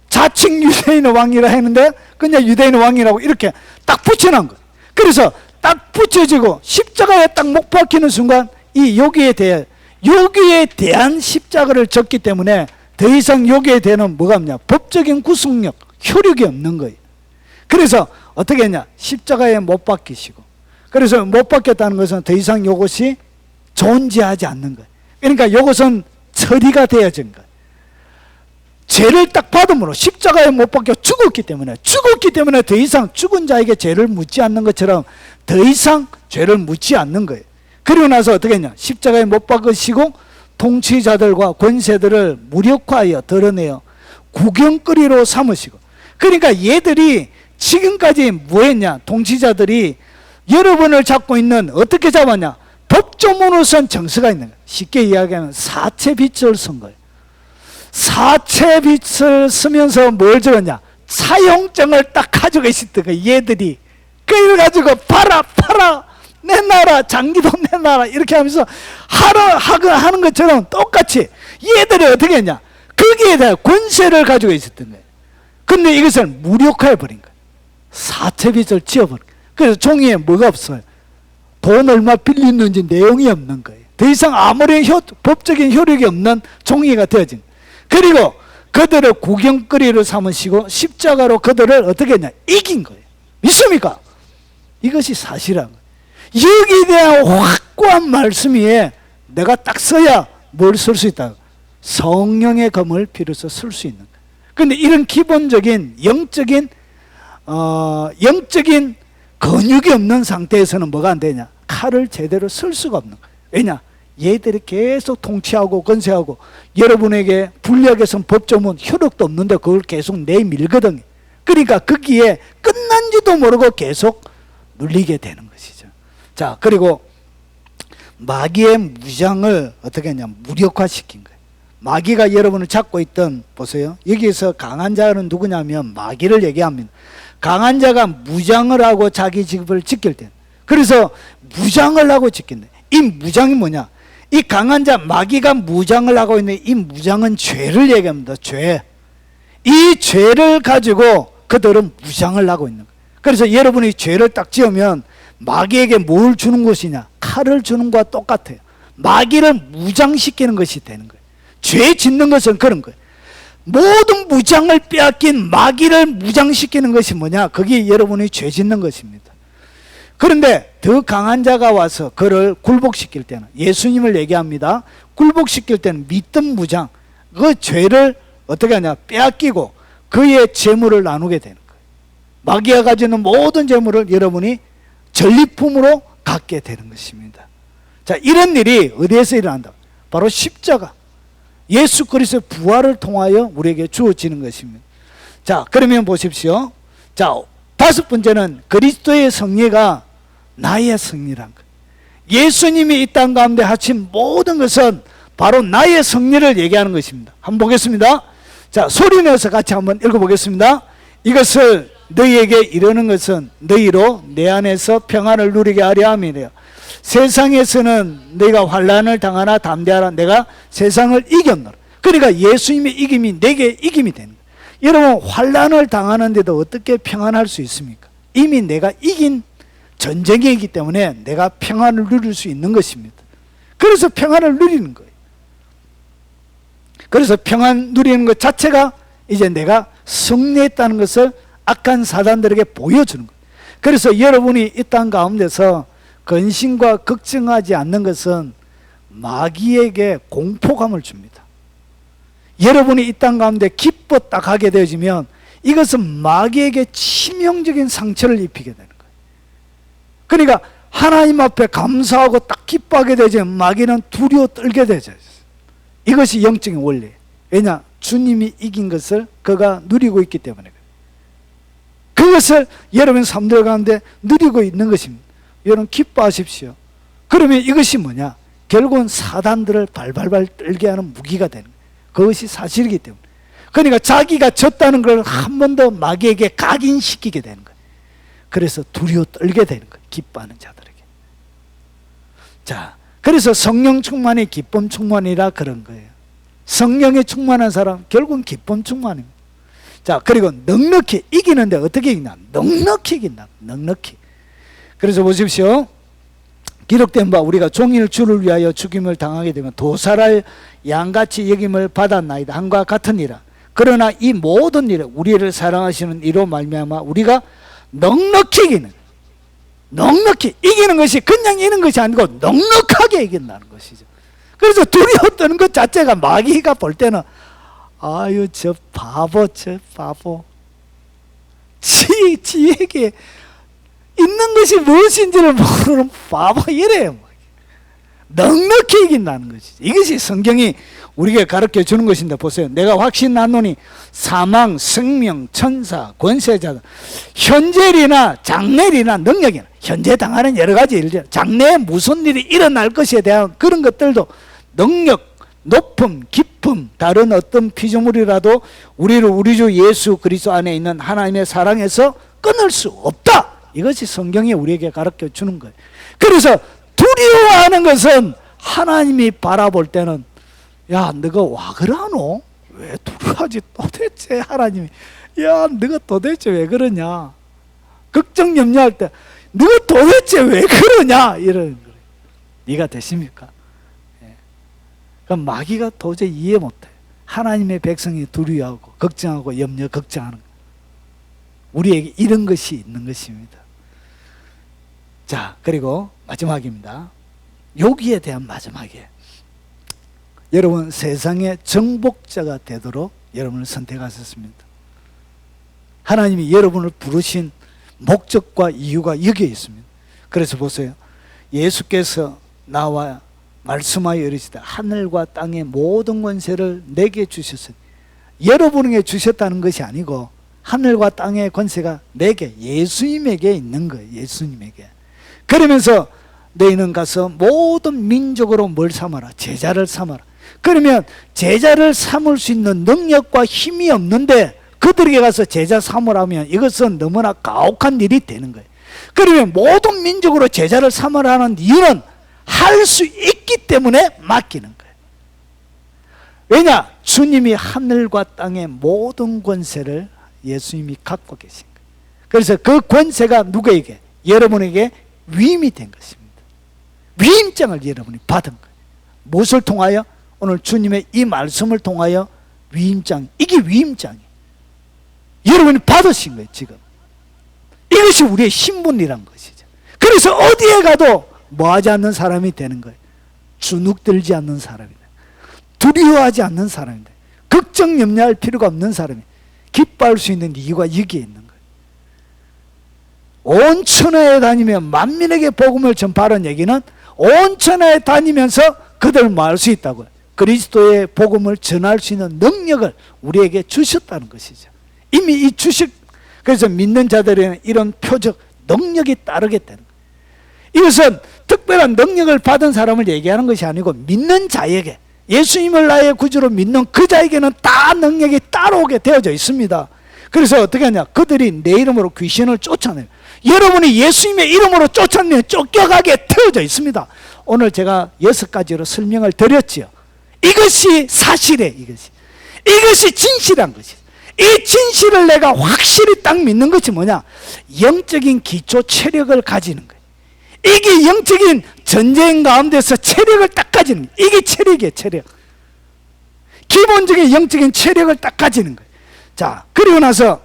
자칭 유대인의 왕이라 했는데 그냥 유대인의 왕이라고 이렇게 딱 붙여놓은 거예요. 그래서 딱 붙여지고 십자가에 딱 못 박히는 순간 여기에 대한 십자가를 졌기 때문에 더 이상 여기에 대한 뭐가 없냐? 법적인 구속력, 효력이 없는 거예요. 그래서 어떻게 했냐? 십자가에 못 박히시고, 그래서 못 박혔다는 것은 더 이상 이것이 존재하지 않는 거예요. 그러니까 이것은 처리가 되어진 거예요. 죄를 딱 받음으로 십자가에 못 박혀 죽었기 때문에 더 이상 죽은 자에게 죄를 묻지 않는 것처럼 더 이상 죄를 묻지 않는 거예요. 그리고 나서 어떻게 했냐? 십자가에 못 박으시고 통치자들과 권세들을 무력화하여 드러내어 구경거리로 삼으시고. 그러니까 얘들이 지금까지 뭐 했냐? 통치자들이 여러분을 잡고 있는, 어떻게 잡았냐? 법조문으로 선 정서가 있는 거예요. 쉽게 이야기하면 사채빚을 쓴 거예요. 사채빚을 쓰면서 뭘 적었냐? 사용증을 딱 가지고 있었던 거예요. 얘들이. 그걸 가지고 팔아 내놔라, 장기도 내놔라 이렇게 하면서 하는 것처럼 똑같이 얘들이 어떻게 했냐? 거기에 대한 권세를 가지고 있었던 거예요. 근데 이것을 무력화해버린 거예요. 사채빚을 지어버린 거예요. 그래서 종이에 뭐가 없어요? 돈 얼마 빌리는지 내용이 없는 거예요. 더 이상 아무런 법적인 효력이 없는 종이가 되어진 거예요. 그리고 그들을 구경거리로 삼으시고 십자가로 그들을 어떻게 했냐? 이긴 거예요. 믿습니까? 이것이 사실이라는 거예요. 여기에 대한 확고한 말씀 위에 내가 딱 써야 뭘 쓸 수 있다? 성령의 검을 비로소 쓸 수 있는 거예요. 그런데 이런 기본적인 영적인 근육이 없는 상태에서는 뭐가 안 되냐? 칼을 제대로 쓸 수가 없는 거예요. 왜냐? 얘들이 계속 통치하고 건세하고 여러분에게 불리하게선 법조문 효력도 없는데 그걸 계속 내밀거든요. 그러니까 거기에 끝난지도 모르고 계속 눌리게 되는 것이죠. 자, 그리고 마귀의 무장을 어떻게 했냐, 무력화시킨 거예요. 마귀가 여러분을 잡고 있던, 보세요, 여기에서 강한 자는 누구냐면 마귀를 얘기합니다. 강한 자가 무장을 하고 자기 집을 지킬 때, 그래서 무장을 하고 지킨다. 이 무장이 뭐냐, 이 강한 자 마귀가 무장을 하고 있는 이 무장은 죄를 얘기합니다. 죄. 이 죄를 가지고 그들은 무장을 하고 있는 거예요. 그래서 여러분이 죄를 딱 지으면 마귀에게 뭘 주는 것이냐, 칼을 주는 것과 똑같아요. 마귀를 무장시키는 것이 되는 거예요. 죄 짓는 것은 그런 거예요. 모든 무장을 빼앗긴 마귀를 무장시키는 것이 뭐냐, 그게 여러분이 죄 짓는 것입니다. 그런데 더 강한 자가 와서 그를 굴복시킬 때는, 예수님을 얘기합니다. 굴복시킬 때는 믿던 무장, 그 죄를 어떻게 하냐, 빼앗기고 그의 재물을 나누게 되는 거예요. 마귀가 가지는 모든 재물을 여러분이 전리품으로 갖게 되는 것입니다. 자, 이런 일이 어디에서 일어난다? 바로 십자가, 예수 그리스도의 부활을 통하여 우리에게 주어지는 것입니다. 자, 그러면 보십시오. 자, 다섯 번째는 그리스도의 승리가 나의 승리란 것. 예수님이 이 땅 가운데 하신 모든 것은 바로 나의 승리를 얘기하는 것입니다. 한번 보겠습니다. 자, 소리내서 같이 한번 읽어보겠습니다. 이것을 너희에게 이르는 것은 너희로 내 안에서 평안을 누리게 하려 함이래요. 세상에서는 너희가 환난을 당하나 담대하라. 내가 세상을 이겼노라. 그러니까 예수님의 이김이 내게 이김이 되는 거예요. 여러분, 환난을 당하는데도 어떻게 평안할 수 있습니까? 이미 내가 이긴 전쟁이기 때문에 내가 평안을 누릴 수 있는 것입니다. 그래서 평안을 누리는 거예요. 그래서 평안 누리는 것 자체가 이제 내가 승리했다는 것을 악한 사단들에게 보여주는 거예요. 그래서 여러분이 이 땅 가운데서 근심과 걱정하지 않는 것은 마귀에게 공포감을 줍니다. 여러분이 이 땅 가운데 기뻐 딱 하게 되어지면 이것은 마귀에게 치명적인 상처를 입히게 되는 거예요. 그러니까 하나님 앞에 감사하고 딱 기뻐하게 되면 마귀는 두려워 떨게 되죠. 이것이 영적인 원리예요. 왜냐? 주님이 이긴 것을 그가 누리고 있기 때문에 그것을 여러분 삶들 가운데 누리고 있는 것입니다. 여러분 기뻐하십시오. 그러면 이것이 뭐냐? 결국은 사단들을 발발발 떨게 하는 무기가 되는 거예요. 그것이 사실이기 때문에. 그러니까 자기가 졌다는 걸 한 번 더 마귀에게 각인시키게 되는 거예요. 그래서 두려워 떨게 되는 거예요. 기뻐하는 자들에게. 자, 그래서 성령 충만이 기쁨 충만이라 그런 거예요. 성령에 충만한 사람 결국은 기쁨 충만입니다. 자, 그리고 넉넉히 이기는데 어떻게 이기나? 넉넉히 이긴다. 넉넉히. 그래서 보십시오. 기록된 바 우리가 종일 주를 위하여 죽임을 당하게 되면 도살할 양같이 여김을 받았나이다. 한과 같으니라. 그러나 이 모든 일에 우리를 사랑하시는 이로 말미암아 우리가 넉넉히 이기는, 넉넉히 이기는 것이 그냥 이기는 것이 아니고 넉넉하게 이긴다는 것이죠. 그래서 두려워 떠는 것 자체가 마귀가 볼 때는 아유 저 바보, 저 바보, 지에게 있는 것이 무엇인지를 모르는 바보, 이래요. 넉넉히 이긴다는 것이죠. 이것이 성경이 우리에게 가르쳐 주는 것인데 보세요. 내가 확신하노니 사망, 생명, 천사, 권세자, 현재일이나 장래일이나 능력이나, 현재 당하는 여러 가지 일들, 장래에 무슨 일이 일어날 것에 대한 그런 것들도 능력, 높음, 깊음, 다른 어떤 피조물이라도 우리를 우리 주 예수 그리스도 안에 있는 하나님의 사랑에서 끊을 수 없다. 이것이 성경이 우리에게 가르쳐 주는 거예요. 그래서 두려워하는 것은 하나님이 바라볼 때는 야, 너가 와 그러노? 왜 두려워하지? 도대체 하나님이 야, 너가 도대체 왜 그러냐? 걱정 염려할 때 너가 도대체 왜 그러냐? 이러는 거예요. 네가 되십니까? 예. 그럼 마귀가 도저히 이해 못해요. 하나님의 백성이 두려워하고 걱정하고 염려 걱정하는 거예요. 우리에게 이런 것이 있는 것입니다. 자, 그리고 마지막입니다. 여기에 대한 마지막이에요. 여러분 세상의 정복자가 되도록 여러분을 선택하셨습니다. 하나님이 여러분을 부르신 목적과 이유가 여기에 있습니다. 그래서 보세요. 예수께서 나와 말씀하여 이르시되 하늘과 땅의 모든 권세를 내게 주셨으니, 여러분에게 주셨다는 것이 아니고 하늘과 땅의 권세가 내게, 예수님에게 있는 거예요. 예수님에게. 그러면서 너희는 가서 모든 민족으로 뭘 삼아라? 제자를 삼아라. 그러면 제자를 삼을 수 있는 능력과 힘이 없는데 그들에게 가서 제자 삼으라면 이것은 너무나 가혹한 일이 되는 거예요. 그러면 모든 민족으로 제자를 삼으라는 이유는 할 수 있기 때문에 맡기는 거예요. 왜냐? 주님이 하늘과 땅의 모든 권세를 예수님이 갖고 계신 거예요. 그래서 그 권세가 누구에게? 여러분에게 위임이 된 것입니다. 위임장을 여러분이 받은 거예요. 무엇을 통하여? 오늘 주님의 이 말씀을 통하여 위임장, 이게 위임장이에요. 여러분이 받으신 거예요. 지금 이것이 우리의 신분이란 것이죠. 그래서 어디에 가도 뭐하지 않는 사람이 되는 거예요. 주눅들지 않는 사람이다. 두려워하지 않는 사람이다. 걱정 염려할 필요가 없는 사람이, 기뻐할 수 있는 이유가 여기에 있는 거예요. 온 천하에 다니며 만민에게 복음을 전파하는 얘기는 온 천하에 다니면서 그들 말할 수 있다고요. 그리스도의 복음을 전할 수 있는 능력을 우리에게 주셨다는 것이죠. 이미 이 주식, 그래서 믿는 자들에는 이런 표적 능력이 따르겠다는 거예요. 이것은 특별한 능력을 받은 사람을 얘기하는 것이 아니고 믿는 자에게, 예수님을 나의 구주로 믿는 그 자에게는 다 능력이 따라오게 되어져 있습니다. 그래서 어떻게 하냐? 그들이 내 이름으로 귀신을 쫓아내요. 여러분이 예수님의 이름으로 쫓아내면 쫓겨가게 되어져 있습니다. 오늘 제가 6가지로 설명을 드렸지요. 이것이 사실이에요. 이것이 진실한 것이에요. 이 진실을 내가 확실히 딱 믿는 것이 뭐냐? 영적인 기초 체력을 가지는 거예요. 이게 영적인 전쟁 가운데서 체력을 딱 가지는 거예요. 이게 체력이에요. 체력. 기본적인 영적인 체력을 딱 가지는 거예요. 자, 그리고 나서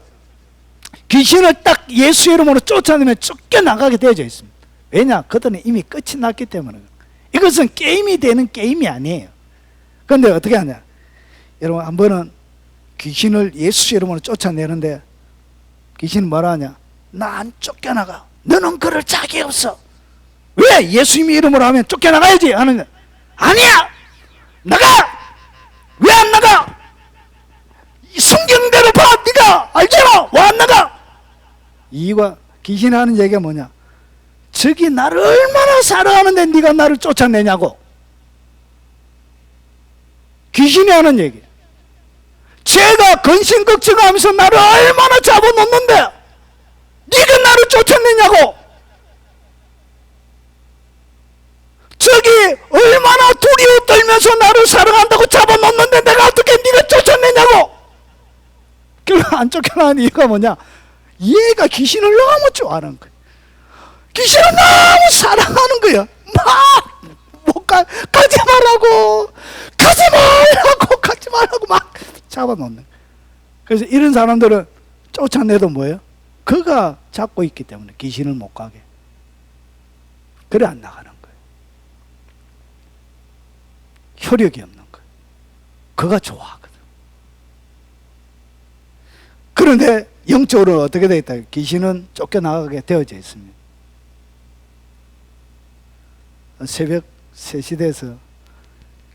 귀신을 딱 예수 이름으로 쫓아내면 쫓겨나가게 되어져 있습니다. 왜냐? 그들은 이미 끝이 났기 때문에. 이것은 게임이 되는 게임이 아니에요. 그런데 어떻게 하냐? 여러분, 한 번은 귀신을 예수 이름으로 쫓아내는데 귀신은 뭐라 하냐? 나 안 쫓겨나가. 너는 그럴 자격이 없어. 왜? 예수님 이름으로 하면 쫓겨나가야지 하는 거야. 아니야! 나가! 왜 안 나가? 성경대로 봐! 네가 알잖아! 왜 안 나가? 이유가, 귀신이 하는 얘기가 뭐냐? 저기 나를 얼마나 사랑하는데 네가 나를 쫓아내냐고. 귀신이 하는 얘기. 제가 근심 걱정하면서 나를 얼마나 잡아놓는데 네가 나를 쫓아내냐고. 저기 얼마나 두려워 떨면서 나를 사랑한다고 잡아놓는데 내가 어떻게 네가 쫓아내냐고. 결국 안 쫓겨나는 이유가 뭐냐? 얘가 귀신을 너무 좋아하는 거야. 귀신을 너무 사랑하는 거야. 막 못 가지 말라고, 가지 말라고, 가지 말라고 막 잡아놓는 거야. 그래서 이런 사람들은 쫓아내도 뭐예요? 그가 잡고 있기 때문에 귀신을 못 가게. 그래 안 나가는 거예요. 효력이 없는 거예요. 그가 좋아하거든. 그런데 영적으로 어떻게 되어 있다? 귀신은 쫓겨나가게 되어져 있습니다. 새벽 3시 돼서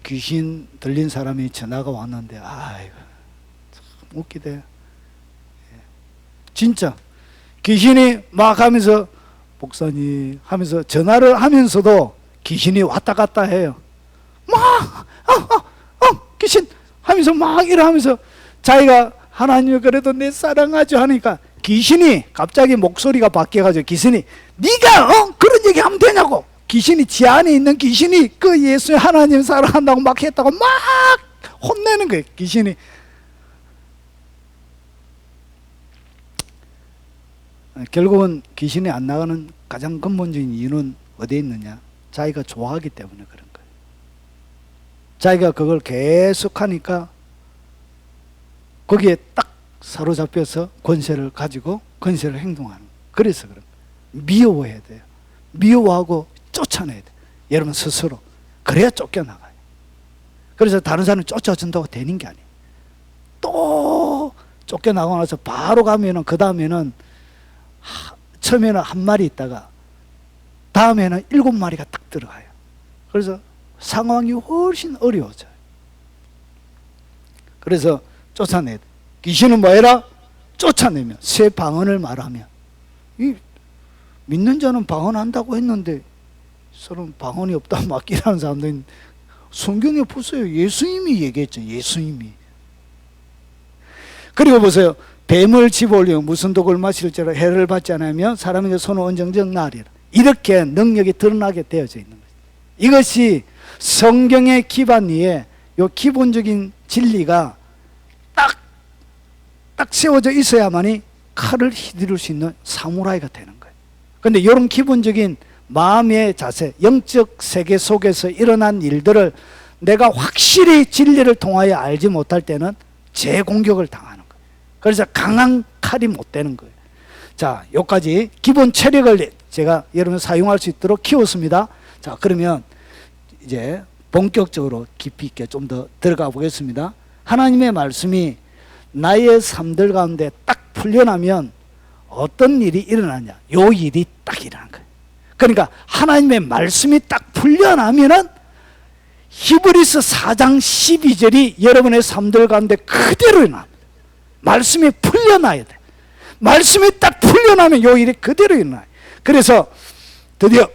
귀신 들린 사람이 전화가 왔는데, 아이고 참 웃기대. 진짜 귀신이 막 하면서, 목사님 하면서 전화를 하면서도 귀신이 왔다 갔다 해요. 막 귀신 하면서 막 이러면서 자기가 하나님을 그래도 내 사랑하죠 하니까 귀신이 갑자기 목소리가 바뀌어가지고 귀신이 네가 그런 얘기 하면 되냐고. 귀신이 지 안에 있는 귀신이 그 예수 하나님 사랑한다고 막 했다고 막 혼내는 거예요. 귀신이. 결국은 귀신이 안 나가는 가장 근본적인 이유는 어디에 있느냐? 자기가 좋아하기 때문에 그런 거예요. 자기가 그걸 계속 하니까 거기에 딱 사로잡혀서 권세를 가지고 권세를 행동하는 거예요. 그래서 그런 거예요. 미워해야 돼요. 미워하고 쫓아내야 돼요. 여러분 스스로. 그래야 쫓겨나가요. 그래서 다른 사람을 쫓아준다고 되는 게 아니에요. 또 쫓겨나고 나서 바로 가면은 그 다음에는 처음에는 한 마리 있다가 다음에는 7마리가 딱 들어가요. 그래서 상황이 훨씬 어려워져요. 그래서 쫓아내야 돼. 귀신은 뭐해라? 쫓아내면, 새 방언을 말하면. 이 믿는 자는 방언한다고 했는데 서로 방언이 없다 맡기라는 사람들은 성경에 보세요. 예수님이 얘기했죠. 예수님이. 그리고 보세요. 뱀을 집어올리며 무슨 독을 마실지라 해를 받지 않으면 사람에게 손을 언정적 나리라. 이렇게 능력이 드러나게 되어져 있는 거죠. 이것이 성경의 기반 위에 요 기본적인 진리가 딱 세워져 있어야만이 칼을 휘두를 수 있는 사무라이가 되는 거예요. 그런데 이런 기본적인 마음의 자세, 영적 세계 속에서 일어난 일들을 내가 확실히 진리를 통하여 알지 못할 때는 재공격을 당하는 거예요. 그래서 강한 칼이 못 되는 거예요. 자, 여기까지 기본 체력을 제가 여러분 사용할 수 있도록 키웠습니다. 자, 그러면 이제 본격적으로 깊이 있게 좀 더 들어가 보겠습니다. 하나님의 말씀이 나의 삶들 가운데 딱 풀려나면 어떤 일이 일어나냐? 요 일이 딱 일어나는 거예요. 그러니까 하나님의 말씀이 딱 풀려나면은 히브리서 4장 12절이 여러분의 삶들 가운데 그대로 일어납니다. 말씀이 풀려나야 돼. 말씀이 딱 풀려나면 요 일이 그대로 일어나요. 그래서 드디어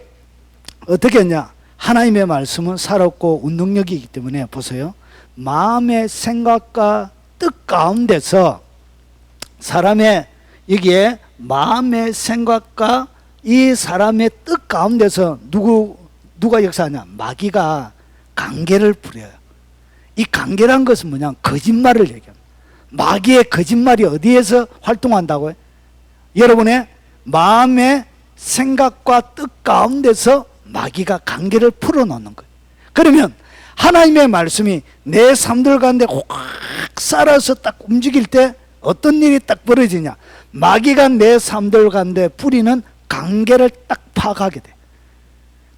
어떻게 했냐? 하나님의 말씀은 살았고 운동력이기 때문에 보세요. 마음의 생각과 뜻 가운데서 사람의 여기에 마음의 생각과 이 사람의 뜻 가운데서 누가 역사하냐? 마귀가 관계를 부려요. 이 관계란 것은 뭐냐? 거짓말을 얘기합니다. 마귀의 거짓말이 어디에서 활동한다고요? 여러분의 마음의 생각과 뜻 가운데서 마귀가 관계를 풀어놓는 거예요. 그러면 하나님의 말씀이 내 삶들 가운데 확 살아서 딱 움직일 때 어떤 일이 딱 벌어지냐? 마귀가 내 삶들 가운데 뿌리는 관계를 딱 파악하게 돼.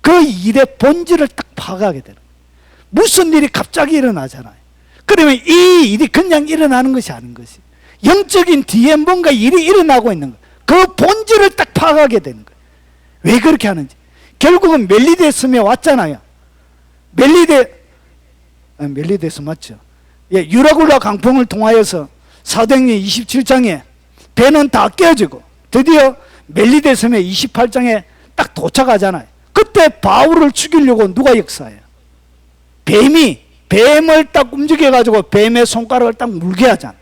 그 일의 본질을 딱 파악하게 되는 거예요. 무슨 일이 갑자기 일어나잖아요. 그러면 이 일이 그냥 일어나는 것이 아닌 것이 영적인 뒤에 뭔가 일이 일어나고 있는 거예요. 그 본질을 딱 파악하게 되는 거예요. 왜 그렇게 하는지. 결국은 멜리데스에 왔잖아요. 멜리데스 맞죠? 예, 유라굴라 강풍을 통하여서 사도행전 27장에 배는 다 깨어지고 드디어 멜리데섬의 28장에 딱 도착하잖아요. 그때 바울을 죽이려고 누가 역사해요? 뱀을 딱 움직여가지고 뱀의 손가락을 딱 물게 하잖아요.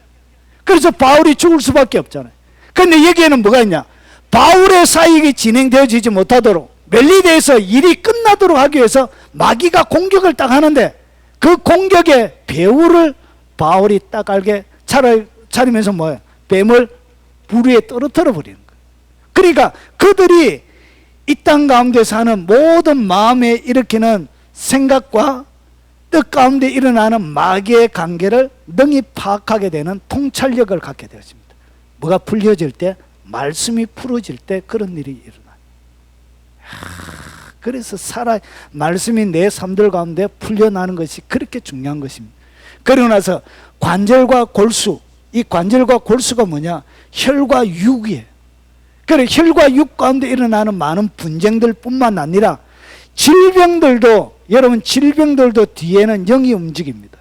그래서 바울이 죽을 수밖에 없잖아요. 그런데 여기에는 뭐가 있냐? 바울의 사역이 진행되어지지 못하도록 멜리데에서 일이 끝나도록 하기 위해서 마귀가 공격을 딱 하는데 그 공격의 배후를 바울이 딱 알게 차리면서 뭐예요? 뱀을 불 위에 떨어뜨려 버리는 거예요. 그러니까 그들이 이 땅 가운데 사는 모든 마음에 일으키는 생각과 뜻 가운데 일어나는 마귀의 관계를 능히 파악하게 되는 통찰력을 갖게 되었습니다. 뭐가 풀려질 때? 말씀이 풀어질 때 그런 일이 일어나요. 그래서 말씀이 내 삶들 가운데 풀려나는 것이 그렇게 중요한 것입니다. 그러고 나서 관절과 골수, 이 관절과 골수가 뭐냐? 혈과 육이에요. 그래 혈과 육 가운데 일어나는 많은 분쟁들 뿐만 아니라 여러분 질병들도 뒤에는 영이 움직입니다.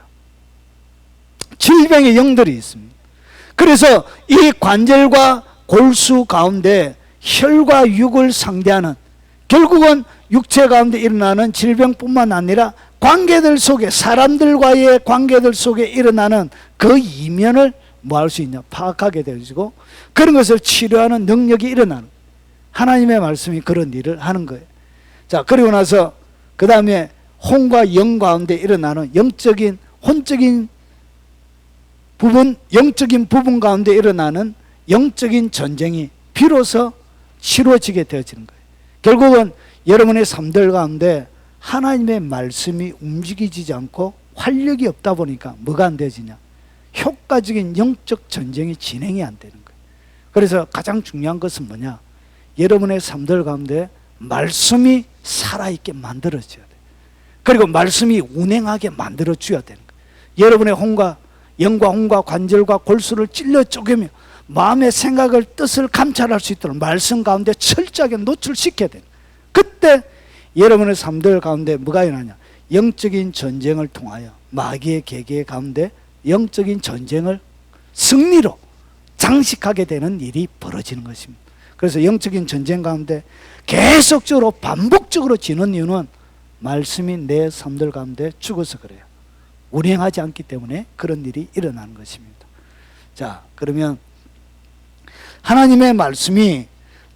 질병의 영들이 있습니다. 그래서 이 관절과 골수 가운데 혈과 육을 상대하는 결국은 육체 가운데 일어나는 질병뿐만 아니라 관계들 속에 사람들과의 관계들 속에 일어나는 그 이면을 뭐 할 수 있냐? 파악하게 되어지고 그런 것을 치료하는 능력이 일어나는 하나님의 말씀이 그런 일을 하는 거예요. 자, 그리고 나서 그 다음에 혼과 영 가운데 일어나는 혼적인 부분 가운데 일어나는 영적인 전쟁이 비로소 치루어지게 되어지는 거예요. 결국은 여러분의 삶들 가운데 하나님의 말씀이 움직이지 않고 활력이 없다 보니까 뭐가 안 되지냐? 효과적인 영적 전쟁이 진행이 안 되는 거예요. 그래서 가장 중요한 것은 뭐냐? 여러분의 삶들 가운데 말씀이 살아있게 만들어져야 돼요. 그리고 말씀이 운행하게 만들어줘야 되는 거예요. 여러분의 영과 혼과 관절과 골수를 찔러 쪼개며 마음의 생각을 뜻을 감찰할 수 있도록 말씀 가운데 철저하게 노출시켜야 돼요. 그때 여러분의 삶들 가운데 뭐가 일어나냐? 영적인 전쟁을 통하여 마귀의 계계 가운데 영적인 전쟁을 승리로 장식하게 되는 일이 벌어지는 것입니다. 그래서 영적인 전쟁 가운데 계속적으로 반복적으로 지는 이유는 말씀이 내 삶들 가운데 죽어서 그래요. 운행하지 않기 때문에 그런 일이 일어나는 것입니다. 자, 그러면 하나님의 말씀이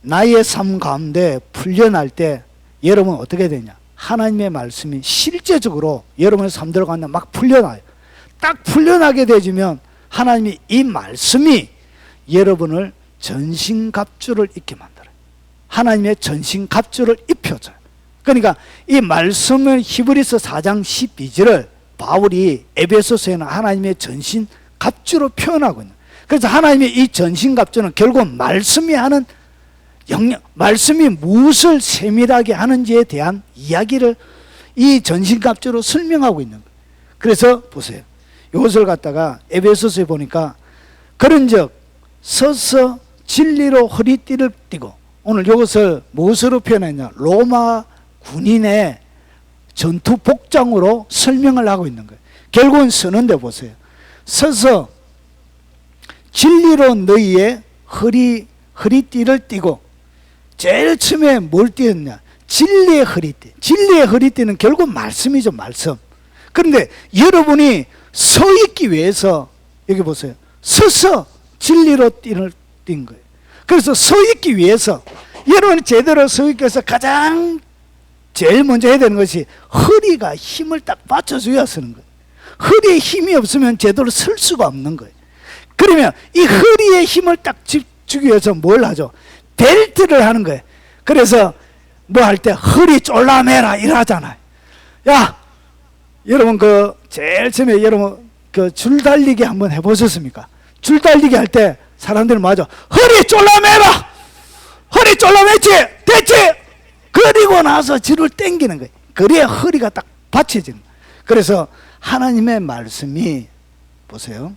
나의 삶 가운데 풀려날 때 여러분 어떻게 되냐? 하나님의 말씀이 실제적으로 여러분의 삶들 가운데 막 풀려나요. 딱 풀려나게 되면 하나님이 이 말씀이 여러분을 전신갑주를 입게 만들어요. 하나님의 전신갑주를 입혀줘요. 그러니까 이 말씀을 히브리서 4장 12절을 바울이 에베소서에는 하나님의 전신갑주로 표현하고 있는. 그래서 하나님의 이 전신갑주는 결국 말씀이 하는 말씀이 무엇을 세밀하게 하는지에 대한 이야기를 이 전신갑주로 설명하고 있는 거예요. 그래서 보세요. 이것을 갖다가 에베소서에 보니까 그런즉 서서 진리로 허리띠를 띠고, 오늘 이것을 무엇으로 표현했냐? 로마 군인의 전투 복장으로 설명을 하고 있는 거예요. 결국은 쓰는데 보세요. 서서 진리로 너희의 허리띠를 띠고, 제일 처음에 뭘 띠었냐? 진리의 허리띠. 진리의 허리띠는 결국 말씀이죠, 말씀. 그런데 여러분이 서 있기 위해서 여기 보세요. 서서 진리로 띈 거예요. 그래서 서 있기 위해서 여러분이 제대로 서 있기 위해서 가장 제일 먼저 해야 되는 것이 허리가 힘을 딱 받쳐줘야 서는 거예요. 허리에 힘이 없으면 제대로 설 수가 없는 거예요. 그러면 이 허리에 힘을 딱 주기 위해서 뭘 하죠? 벨트를 하는 거예요. 그래서 뭐 할 때 허리 쫄라매라 이러잖아요. 야, 여러분 그 제일 처음에 여러분 그 줄달리기 한번 해보셨습니까? 줄달리기 할 때 사람들은 맞아. 허리 쫄라매라! 허리 쫄라매지! 됐지! 그리고 나서 줄을 당기는 거예요. 그래야 허리가 딱 받쳐지는 거예요. 그래서 하나님의 말씀이 보세요.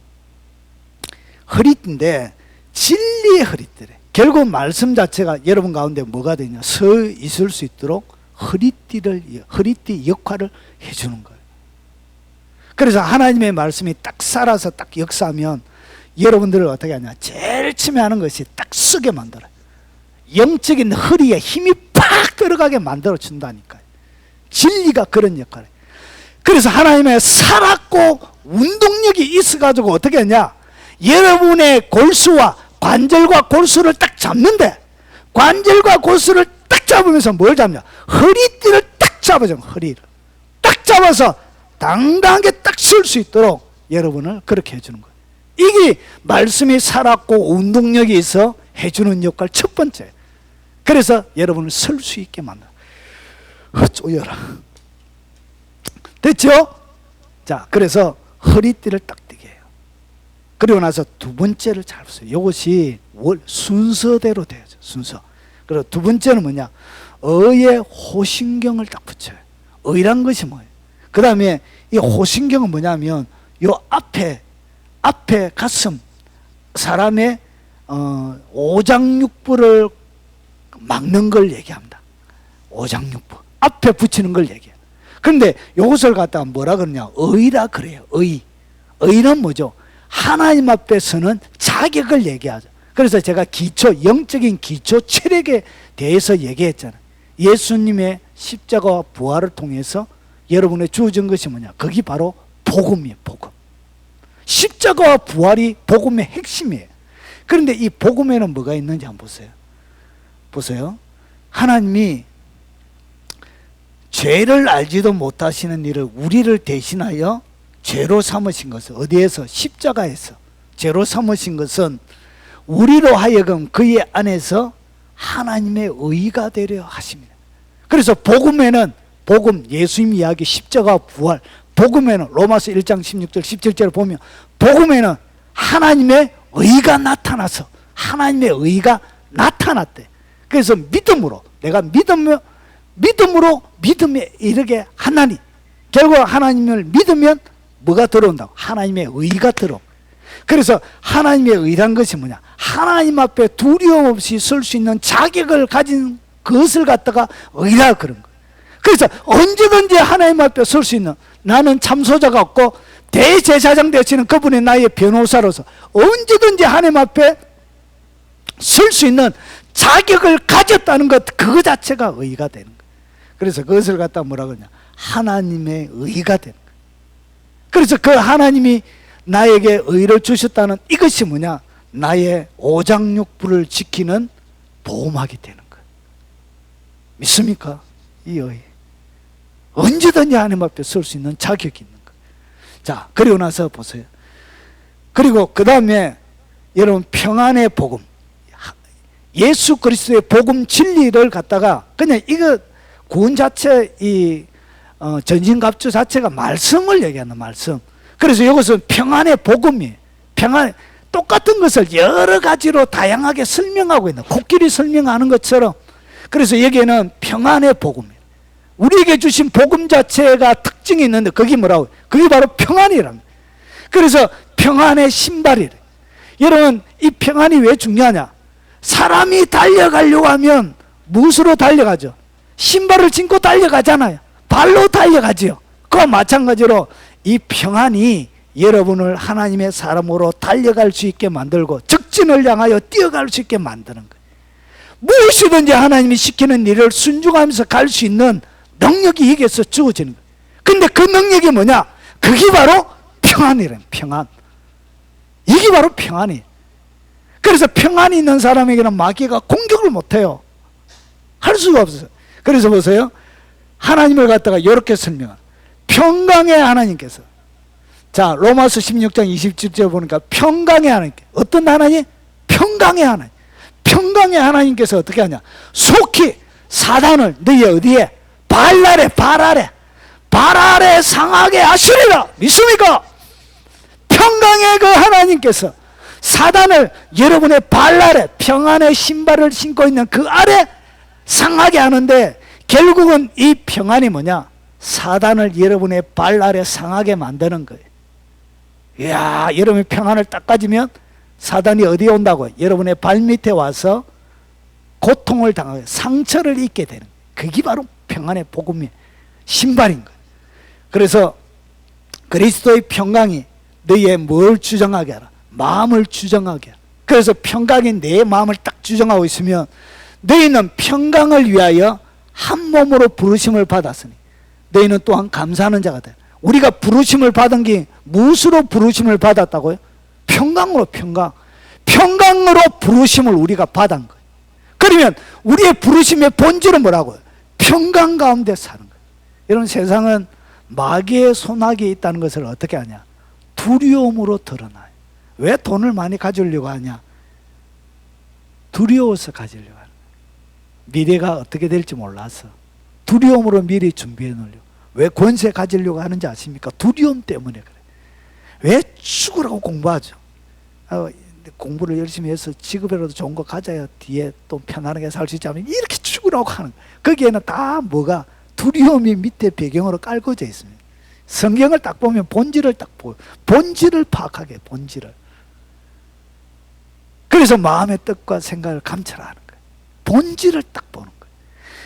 허리띠인데 진리의 허리띠래. 결국 말씀 자체가 여러분 가운데 뭐가 되냐? 서 있을 수 있도록 허리띠 역할을 해주는 거예요. 그래서 하나님의 말씀이 딱 살아서 딱 역사하면 여러분들을 어떻게 하냐? 제일 처음에 하는 것이 딱 쓰게 만들어요. 영적인 허리에 힘이 팍 들어가게 만들어 준다니까요. 진리가 그런 역할을. 그래서 하나님의 살았고 운동력이 있어가지고 어떻게 하냐? 여러분의 골수와 관절과 골수를 딱 잡는데, 관절과 골수를 딱 잡으면서 뭘 잡냐? 허리띠를 딱 잡아줘. 허리를 딱 잡아서 당당하게 딱 설 수 있도록 여러분을 그렇게 해주는 거예요. 이게 말씀이 살았고 운동력이 있어 해주는 역할 첫 번째. 그래서 여러분을 설 수 있게 만들어. 쪼여라. 됐죠? 자, 그래서 허리띠를 딱 띠게 해요. 그리고 나서 두 번째를 잘 보세요. 이것이 순서대로 돼야죠. 순서. 그리고 두 번째는 뭐냐? 의의 호신경을 딱 붙여요. 의란 것이 뭐예요? 그 다음에 이 호신경은 뭐냐면 요 앞에 가슴, 사람의 오장육부를 막는 걸 얘기합니다. 오장육부 앞에 붙이는 걸 얘기해요. 그런데 이것을 갖다가 뭐라 그러냐? 의라 그래요. 의는 뭐죠? 하나님 앞에서는 자격을 얘기하죠. 그래서 제가 영적인 기초 체력에 대해서 얘기했잖아요. 예수님의 십자가와 부활을 통해서 여러분의 주어진 것이 뭐냐? 그게 바로 복음이에요. 복음. 십자가와 부활이 복음의 핵심이에요. 그런데 이 복음에는 뭐가 있는지 한번 보세요. 보세요. 하나님이 죄를 알지도 못하시는 일을 우리를 대신하여 죄로 삼으신 것은 어디에서? 십자가에서 죄로 삼으신 것은 우리로 하여금 그의 안에서 하나님의 의가 되려 하십니다. 그래서 복음에는 예수님 이야기, 십자가, 부활, 복음에는 로마서 1장 16절 17절을 보면 복음에는 하나님의 의가 나타나서 하나님의 의가 나타났대. 그래서 믿음으로 내가 믿음으로 믿음에 이르게 하나니, 결국 하나님을 믿으면 뭐가 들어온다고? 하나님의 의가 들어오. 그래서 하나님의 의란 것이 뭐냐? 하나님 앞에 두려움 없이 설 수 있는 자격을 가진 그것을 갖다가 의라 그런 거예요. 그래서 언제든지 하나님 앞에 설 수 있는, 나는 참소자가 없고 대제사장 되시는 그분이 나의 변호사로서 언제든지 하나님 앞에 설 수 있는 자격을 가졌다는 것, 그거 자체가 의가 되는 거예요. 그래서 그것을 갖다 뭐라고 하냐, 하나님의 의가 되는 거예요. 그래서 그 하나님이 나에게 의를 주셨다는 이것이 뭐냐, 나의 오장육부를 지키는 보호막이 되는 거예요. 믿습니까? 이 의, 언제든지 하나님 앞에 설 수 있는 자격이 있는 거예요. 자, 그리고 나서 보세요. 그리고 그 다음에 여러분, 평안의 복음, 예수 그리스도의 복음 진리를 갖다가 그냥 이거 구원 자체, 이 전신갑주 자체가 말씀을 얘기하는 말씀. 그래서 이것은 평안의 복음이에요. 평안, 똑같은 것을 여러 가지로 다양하게 설명하고 있는, 코끼리 설명하는 것처럼. 그래서 여기에는 평안의 복음이에요. 우리에게 주신 복음 자체가 특징이 있는데 그게 뭐라고? 그게 바로 평안이랍니다. 그래서 평안의 신발이래. 여러분, 이 평안이 왜 중요하냐? 사람이 달려가려고 하면 무엇으로 달려가죠? 신발을 신고 달려가잖아요. 발로 달려가지요. 그와 마찬가지로 이 평안이 여러분을 하나님의 사람으로 달려갈 수 있게 만들고 적진을 향하여 뛰어갈 수 있게 만드는 거예요. 무엇이든지 하나님이 시키는 일을 순종하면서 갈 수 있는 능력이 여기에서 주어지는 거예요. 근데 그 능력이 뭐냐? 그게 바로 평안이래요. 평안. 이게 바로 평안이에요. 그래서 평안이 있는 사람에게는 마귀가 공격을 못해요. 할 수가 없어요. 그래서 보세요. 하나님을 갖다가 이렇게 설명합니다. 평강의 하나님께서, 자, 로마서 16장 27절 보니까 평강의 하나님께, 어떤 하나님? 평강의 하나님. 평강의 하나님께서 어떻게 하냐? 속히 사단을 너희 어디에? 발 아래 상하게 하시리라. 믿습니까? 평강의 그 하나님께서 사단을 여러분의 발 아래, 평안의 신발을 신고 있는 그 아래 상하게 하는데, 결국은 이 평안이 뭐냐? 사단을 여러분의 발 아래 상하게 만드는 거예요. 이야, 여러분이 평안을 딱 가지면 사단이 어디에 온다고요? 여러분의 발 밑에 와서 고통을 당하고 상처를 입게 되는 거예요. 그게 바로 평안의 복음의 신발인 거예요. 그래서 그리스도의 평강이 너희의 뭘 주장하게 하라? 마음을 주장하게 하라. 그래서 평강이 내 마음을 딱 주장하고 있으면 너희는 평강을 위하여 한 몸으로 부르심을 받았으니 너희는 또한 감사하는 자가 돼. 우리가 부르심을 받은 게 무엇으로 부르심을 받았다고요? 평강으로. 평강으로 부르심을 우리가 받은 거예요. 그러면 우리의 부르심의 본질은 뭐라고요? 평강 가운데 사는 거예요. 이런 세상은 마귀의 손아귀에 있다는 것을 어떻게 하냐? 두려움으로 드러나요. 왜 돈을 많이 가지려고 하냐? 두려워서 가지려고 하는 거예요. 미래가 어떻게 될지 몰라서 두려움으로 미리 준비해 놓으려고. 왜 권세 가지려고 하는지 아십니까? 두려움 때문에 그래요. 왜 죽으라고 공부하죠? 공부를 열심히 해서 직업이라도 좋은 거 가져야 뒤에 또 편안하게 살 수 있자면 이렇게 죽으라고 하는 거예요. 거기에는 다 뭐가 두려움이 밑에 배경으로 깔고져 있습니다. 성경을 딱 보면 본질을 딱 보여. 본질을 파악하게, 본질을. 그래서 마음의 뜻과 생각을 감찰하는 거예요. 본질을 딱 보는 거예요.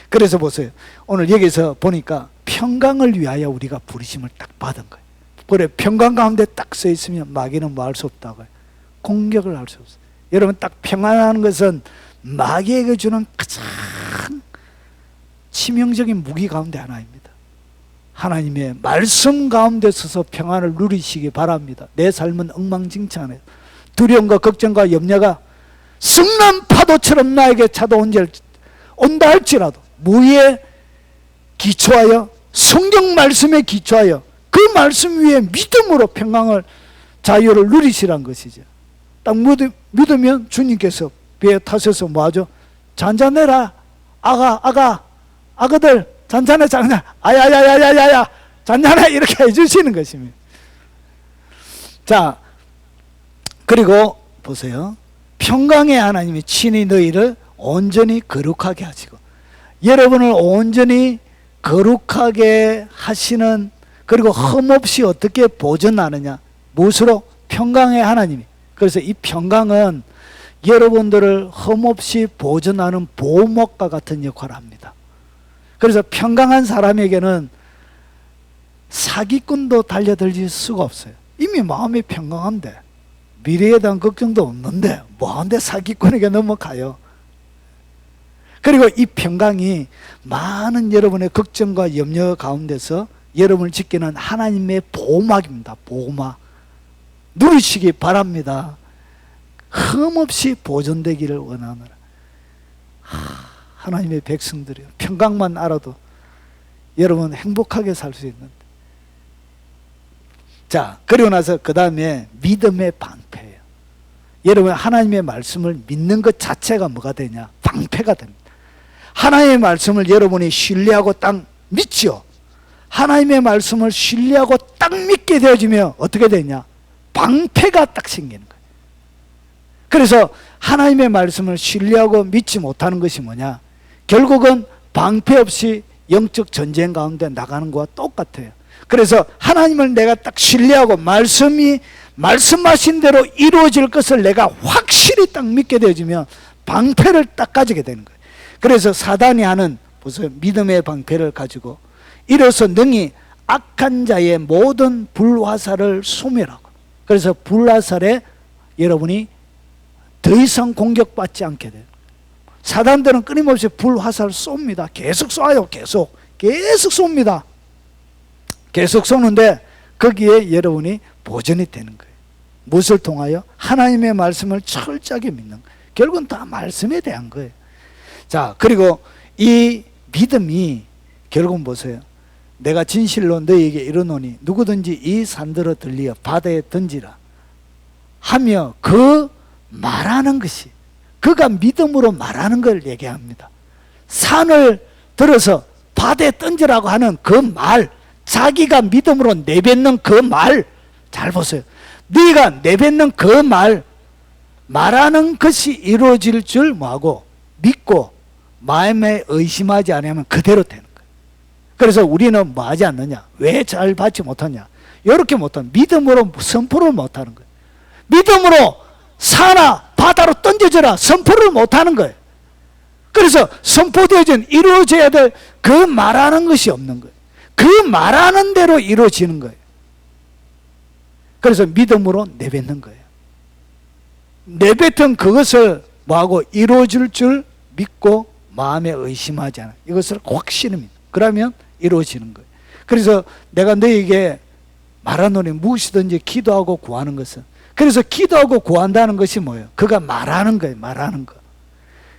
그래서 보세요. 오늘 여기서 보니까 평강을 위하여 우리가 부르심을 딱 받은 거예요. 그래, 평강 가운데 딱 써 있으면 마귀는 뭐 할 수 없다고요. 공격을 할 수 없어요. 여러분, 딱 평안하는 것은 마귀에게 주는 가장 치명적인 무기 가운데 하나입니다. 하나님의 말씀 가운데 서서 평안을 누리시기 바랍니다. 내 삶은 엉망진창이에요. 두려움과 걱정과 염려가 성난 파도처럼 나에게 찾아온다 할지라도 무에 기초하여, 성경 말씀에 기초하여 그 말씀 위에 믿음으로 평강을, 자유를 누리시란 것이죠. 딱 믿으면 주님께서 배에 타셔서 뭐하죠? 잔잔해라 아가들 잔잔해 아야야야야야야 잔잔해 이렇게 해주시는 것입니다. 자, 그리고 보세요. 평강의 하나님이 친히 너희를 온전히 거룩하게 하시고, 여러분을 온전히 거룩하게 하시는, 그리고 흠없이 어떻게 보존하느냐? 무엇으로? 평강의 하나님이. 그래서 이 평강은 여러분들을 흠없이 보존하는 보호막과 같은 역할을 합니다. 그래서 평강한 사람에게는 사기꾼도 달려들 수가 없어요. 이미 마음이 평강한데 미래에 대한 걱정도 없는데 뭐한데 사기꾼에게 넘어가요. 그리고 이 평강이 많은 여러분의 걱정과 염려 가운데서 여러분을 지키는 하나님의 보호막입니다. 보호막. 누리시기 바랍니다. 흠없이 보존되기를 원하노라. 하나님의 백성들이요, 평강만 알아도 여러분 행복하게 살 수 있는데. 자, 그리고 나서 그 다음에 믿음의 방패예요. 여러분 하나님의 말씀을 믿는 것 자체가 뭐가 되냐? 방패가 됩니다. 하나님의 말씀을 여러분이 신뢰하고 딱 믿죠. 하나님의 말씀을 신뢰하고 딱 믿게 되어지면 어떻게 되냐? 방패가 딱 생기는 거예요. 그래서 하나님의 말씀을 신뢰하고 믿지 못하는 것이 뭐냐? 결국은 방패 없이 영적 전쟁 가운데 나가는 것과 똑같아요. 그래서 하나님을 내가 딱 신뢰하고 말씀이 말씀하신 대로 이루어질 것을 내가 확실히 딱 믿게 되어지면 방패를 딱 가지게 되는 거예요. 그래서 사단이 하는, 보세요, 믿음의 방패를 가지고 이로써 능히 악한 자의 모든 불화살을 소멸하고, 그래서 불화살에 여러분이 더 이상 공격받지 않게 돼요. 사단들은 끊임없이 불화살을 쏩니다. 계속 쏴요. 계속 쏩니다. 계속 쏘는데 거기에 여러분이 보존이 되는 거예요. 무엇을 통하여? 하나님의 말씀을 철저하게 믿는 거예요. 결국은 다 말씀에 대한 거예요. 자, 그리고 이 믿음이 결국은 보세요. 내가 진실로 너희에게 이르노니 누구든지 이 산들어 들리어 바다에 던지라 하며 그 말하는 것이, 그가 믿음으로 말하는 걸 얘기합니다. 산을 들어서 바다에 던지라고 하는 그 말, 자기가 믿음으로 내뱉는 그 말, 잘 보세요. 네가 내뱉는 그 말, 말하는 것이 이루어질 줄 뭐하고 믿고 마음에 의심하지 않으면 그대로 되는 거예요. 그래서 우리는 뭐 하지 않느냐? 왜 잘 받지 못하냐? 이렇게 못하는, 믿음으로 선포를 못하는 거예요. 믿음으로 산아 바다로 던져져라 선포를 못하는 거예요. 그래서 선포되어진 이루어져야 될 그 말하는 것이 없는 거예요. 그 말하는 대로 이루어지는 거예요. 그래서 믿음으로 내뱉는 거예요. 내뱉은 그것을 뭐하고 이루어질 줄 믿고 마음에 의심하지 않아. 이것을 확실히 믿어. 그러면 이루어지는 거예요. 그래서 내가 너에게 말하노니 무엇이든지 기도하고 구하는 것은, 그래서 기도하고 구한다는 것이 뭐예요? 그가 말하는 거예요. 말하는 거.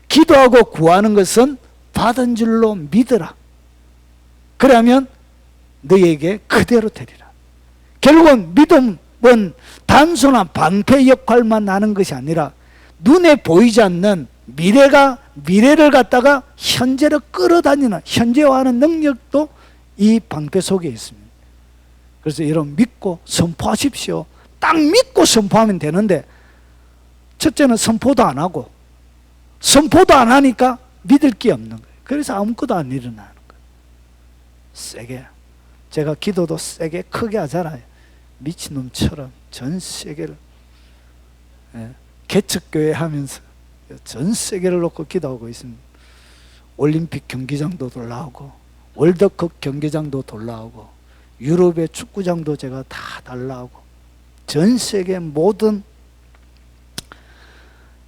기도하고 구하는 것은 받은 줄로 믿으라. 그러면 너에게 그대로 되리라. 결국은 믿음은 단순한 방패 역할만 하는 것이 아니라 눈에 보이지 않는 미래를 갖다가 현재로 끌어다니는, 현재화하는 능력도 이 방패 속에 있습니다. 그래서 여러분 믿고 선포하십시오. 딱 믿고 선포하면 되는데, 첫째는 선포도 안 하고, 선포도 안 하니까 믿을 게 없는 거예요. 그래서 아무것도 안 일어나는 거예요. 세게, 제가 기도도 세게 크게 하잖아요. 미친놈처럼 전 세계를, 개척교회 하면서 전 세계를 놓고 기도하고 있습니다. 올림픽 경기장도 돌아오고 월드컵 경기장도 돌아오고 유럽의 축구장도 제가 다 달라오고 전 세계 모든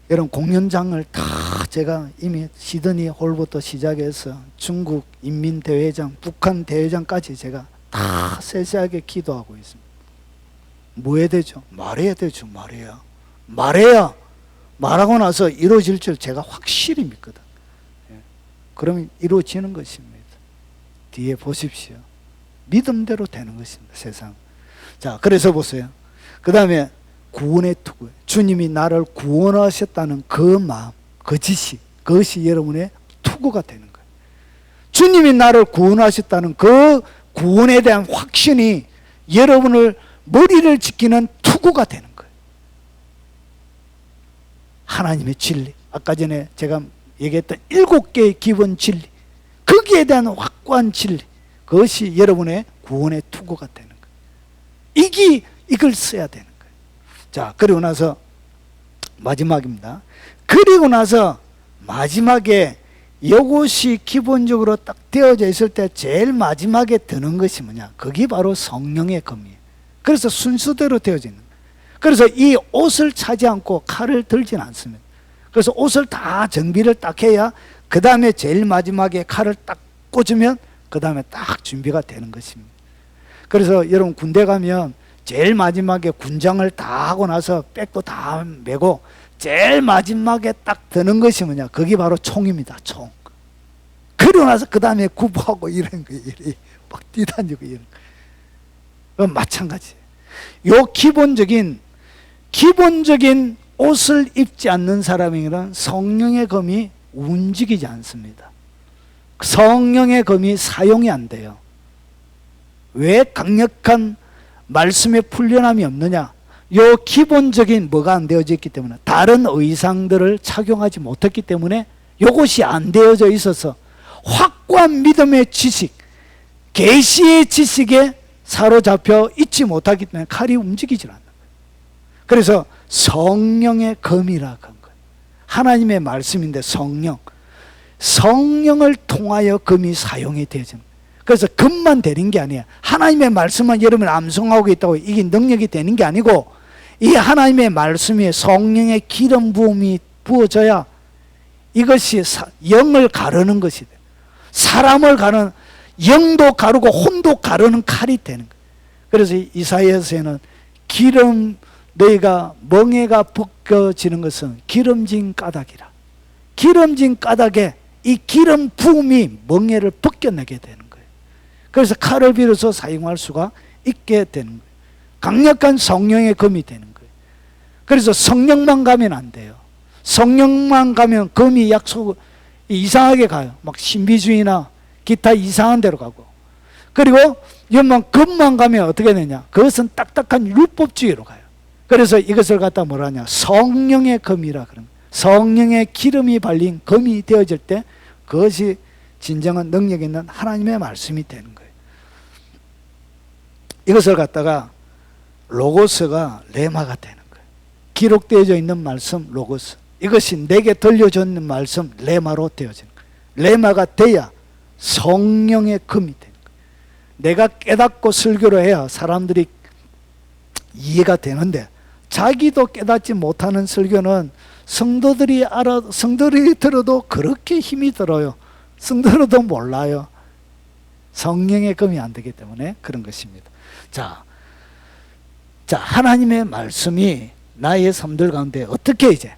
이런 공연장을 다 제가 이미 시드니 홀부터 시작해서 중국 인민대회장, 북한 대회장까지 제가 다 세세하게 기도하고 있습니다. 뭐 해야 되죠? 말해야 되죠. 말해야 말하고 나서 이루어질 줄 제가 확실히 믿거든. 그러면 이루어지는 것입니다. 뒤에 보십시오. 믿음대로 되는 것입니다. 세상. 자, 그래서 보세요. 그 다음에 구원의 투구. 주님이 나를 구원하셨다는 그 마음, 그 지식, 그것이 여러분의 투구가 되는 거예요. 주님이 나를 구원하셨다는 그 구원에 대한 확신이 여러분을 머리를 지키는 투구가 되는 거예요. 하나님의 진리, 아까 전에 제가 얘기했던 7개의 기본 진리, 거기에 대한 확고한 진리, 그것이 여러분의 구원의 투구가 되는 거예요. 이걸 써야 되는 거예요. 자, 그리고 나서 마지막입니다. 그리고 나서 마지막에 이것이 기본적으로 딱 되어져 있을 때 제일 마지막에 드는 것이 뭐냐? 그게 바로 성령의 검이에요. 그래서 순서대로 되어져 있는 거예요. 그래서 이 옷을 차지 않고 칼을 들진 않습니다. 그래서 옷을 다 정비를 딱 해야 그 다음에 제일 마지막에 칼을 딱 꽂으면 그 다음에 딱 준비가 되는 것입니다. 그래서 여러분 군대 가면 제일 마지막에 군장을 다 하고 나서 백도 다 메고 제일 마지막에 딱 드는 것이 뭐냐? 그게 바로 총입니다. 총. 그러고 나서 그 다음에 구보하고 이런 거, 막 뛰다니고 이런 거. 마찬가지예요. 요 기본적인 옷을 입지 않는 사람에게는 성령의 검이 움직이지 않습니다. 성령의 검이 사용이 안 돼요. 왜 강력한 말씀의 훈련함이 없느냐? 요 기본적인 뭐가 안 되어져 있기 때문에, 다른 의상들을 착용하지 못했기 때문에 요것이 안 되어져 있어서 확고한 믿음의 지식, 계시의 지식에 사로잡혀 있지 못하기 때문에 칼이 움직이질 않는 거예요. 그래서 성령의 검이라고 한 거예요. 하나님의 말씀인데 성령을 통하여 검이 사용이 되어지는 거예요. 그래서 검만 되는 게 아니에요. 하나님의 말씀만 여러분 암송하고 있다고 이게 능력이 되는 게 아니고, 이 하나님의 말씀에 성령의 기름 부음이 부어져야 이것이 영을 가르는 것이 돼요. 사람을 가르는, 영도 가르고 혼도 가르는 칼이 되는 거예요. 그래서 이사야서에는 기름, 너희가 멍에가 벗겨지는 것은 기름진 까닭이라. 기름진 까닭에 이 기름 부음이 멍에를 벗겨내게 되는 거예요. 그래서 칼을 비로소 사용할 수가 있게 되는 거예요. 강력한 성령의 검이 되는 거예요. 그래서 성령만 가면 안 돼요. 성령만 가면 검이 이상하게 가요. 막 신비주의나 기타 이상한 데로 가고. 그리고 검만 가면 어떻게 되냐? 그것은 딱딱한 율법주의로 가요. 그래서 이것을 갖다 뭐라 하냐? 성령의 검이라 그런 거예요. 성령의 기름이 발린 검이 되어질 때 그것이 진정한 능력 있는 하나님의 말씀이 되는 거예요. 이것을 갖다가 로고스가 레마가 되는 거예요. 기록되어져 있는 말씀 로고스, 이것이 내게 들려졌는 말씀 레마로 되어지는 거예요. 레마가 돼야 성령의 검이 되는 거예요. 내가 깨닫고 설교를 해야 사람들이 이해가 되는데, 자기도 깨닫지 못하는 설교는 성도들이 들어도 그렇게 힘이 들어요. 성도들도 몰라요. 성령의 검이 안 되기 때문에 그런 것입니다. 자, 하나님의 말씀이 나의 삶들 가운데 어떻게 이제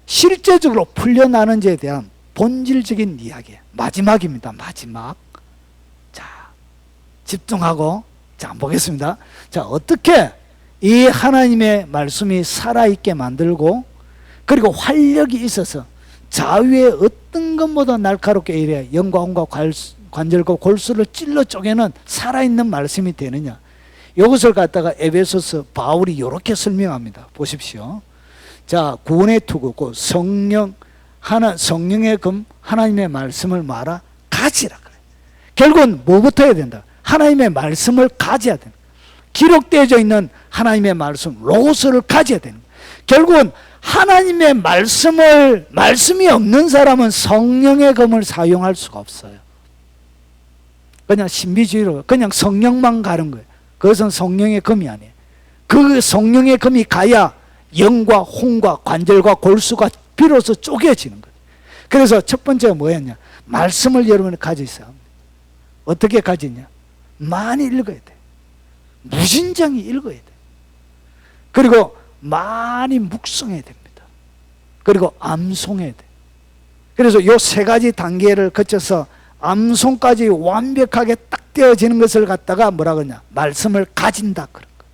실제적으로 풀려나는지에 대한 본질적인 이야기, 마지막입니다. 마지막. 자, 집중하고 자 보겠습니다. 자, 어떻게 이 하나님의 말씀이 살아있게 만들고, 그리고 활력이 있어서 자위의 어떤 것보다 날카롭게 이래 영과 혼과 관절과 골수를 찔러 쪼개는 살아있는 말씀이 되느냐? 이것을 갖다가 에베소서 바울이 이렇게 설명합니다. 보십시오. 자, 구원의 투구고 성령의 검, 하나님의 말씀을 말아 가지라 그래. 결국은 뭐부터 해야 된다? 하나님의 말씀을 가져야 된다. 기록되어져 있는 하나님의 말씀, 로고스를 가져야 되는 거예요. 결국은 하나님의 말씀이 없는 사람은 성령의 검을 사용할 수가 없어요. 그냥 신비주의로 그냥 성령만 가는 거예요. 그것은 성령의 검이 아니에요. 그 성령의 검이 가야 영과 혼과 관절과 골수가 비로소 쪼개지는 거예요. 그래서 첫 번째가 뭐였냐? 말씀을 여러분이 가지고 있어야 합니다. 어떻게 가지냐? 많이 읽어야 돼. 무진장이 읽어야 돼. 그리고 많이 묵상해야 됩니다. 그리고 암송해야 돼. 그래서 이 세 가지 단계를 거쳐서 암송까지 완벽하게 딱 되어지는 것을 갖다가 뭐라 그러냐? 말씀을 가진다 그런 거.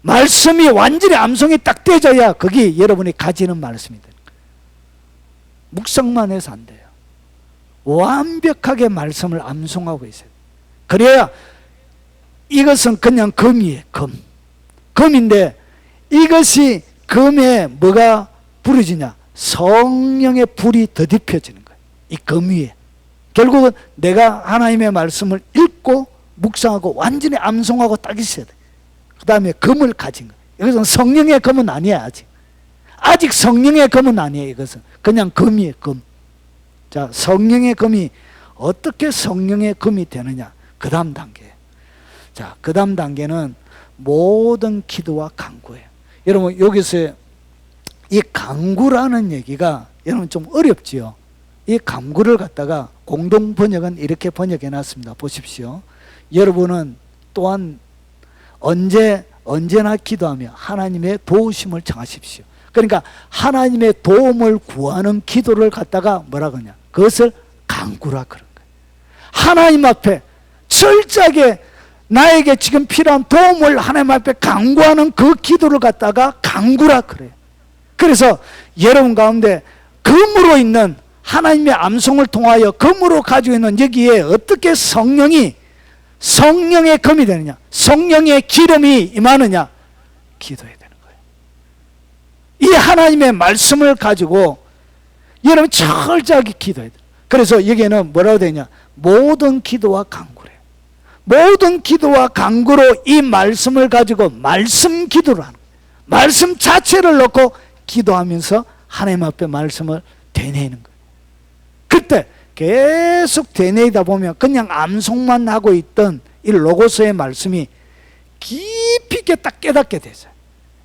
말씀이 완전히 암송이 딱 되어져야 그게 여러분이 가지는 말씀이 되는 거예요. 묵상만 해서 안 돼요. 완벽하게 말씀을 암송하고 있어요. 그래야 이것은 그냥 검이에요. 검인데 이것이 검에 뭐가 부러지냐? 성령의 불이 더딥혀지는 거예요. 이 검 위에. 결국은 내가 하나님의 말씀을 읽고 묵상하고 완전히 암송하고 딱 있어야 돼. 그 다음에 검을 가진 거예요. 이것은 성령의 검은 아니야. 아직 성령의 검은 아니에요. 이것은 그냥 검이에요. 검. 자, 성령의 금이 어떻게 성령의 금이 되느냐? 그 다음 단계. 자, 그 다음 단계는 모든 기도와 간구예요. 여러분, 여기서 이 간구라는 얘기가 여러분 좀 어렵지요. 이 간구를 갖다가 공동 번역은 이렇게 번역해 놨습니다. 보십시오. 여러분은 또한 언제나 기도하며 하나님의 도우심을 청하십시오. 그러니까 하나님의 도움을 구하는 기도를 갖다가 뭐라 그러냐? 그것을 간구라 그런 거예요. 하나님 앞에 철저하게 나에게 지금 필요한 도움을 하나님 앞에 간구하는 그 기도를 갖다가 간구라 그래요. 그래서 여러분 가운데 금으로 있는 하나님의 암송을 통하여 금으로 가지고 있는 여기에 어떻게 성령의 금이 되느냐? 성령의 기름이 임하느냐? 기도해야 되는 거예요. 이 하나님의 말씀을 가지고 여러분 철저하게 기도해야 돼요. 그래서 여기에는 뭐라고 되냐? 모든 기도와 간구래요. 모든 기도와 간구로 이 말씀을 가지고 말씀 기도를 하는 거예요. 말씀 자체를 놓고 기도하면서 하나님 앞에 말씀을 되뇌이는 거예요. 그때 계속 되뇌이다 보면 그냥 암송만 하고 있던 이 로고스의 말씀이 깊이 있게 딱 깨닫게 되죠.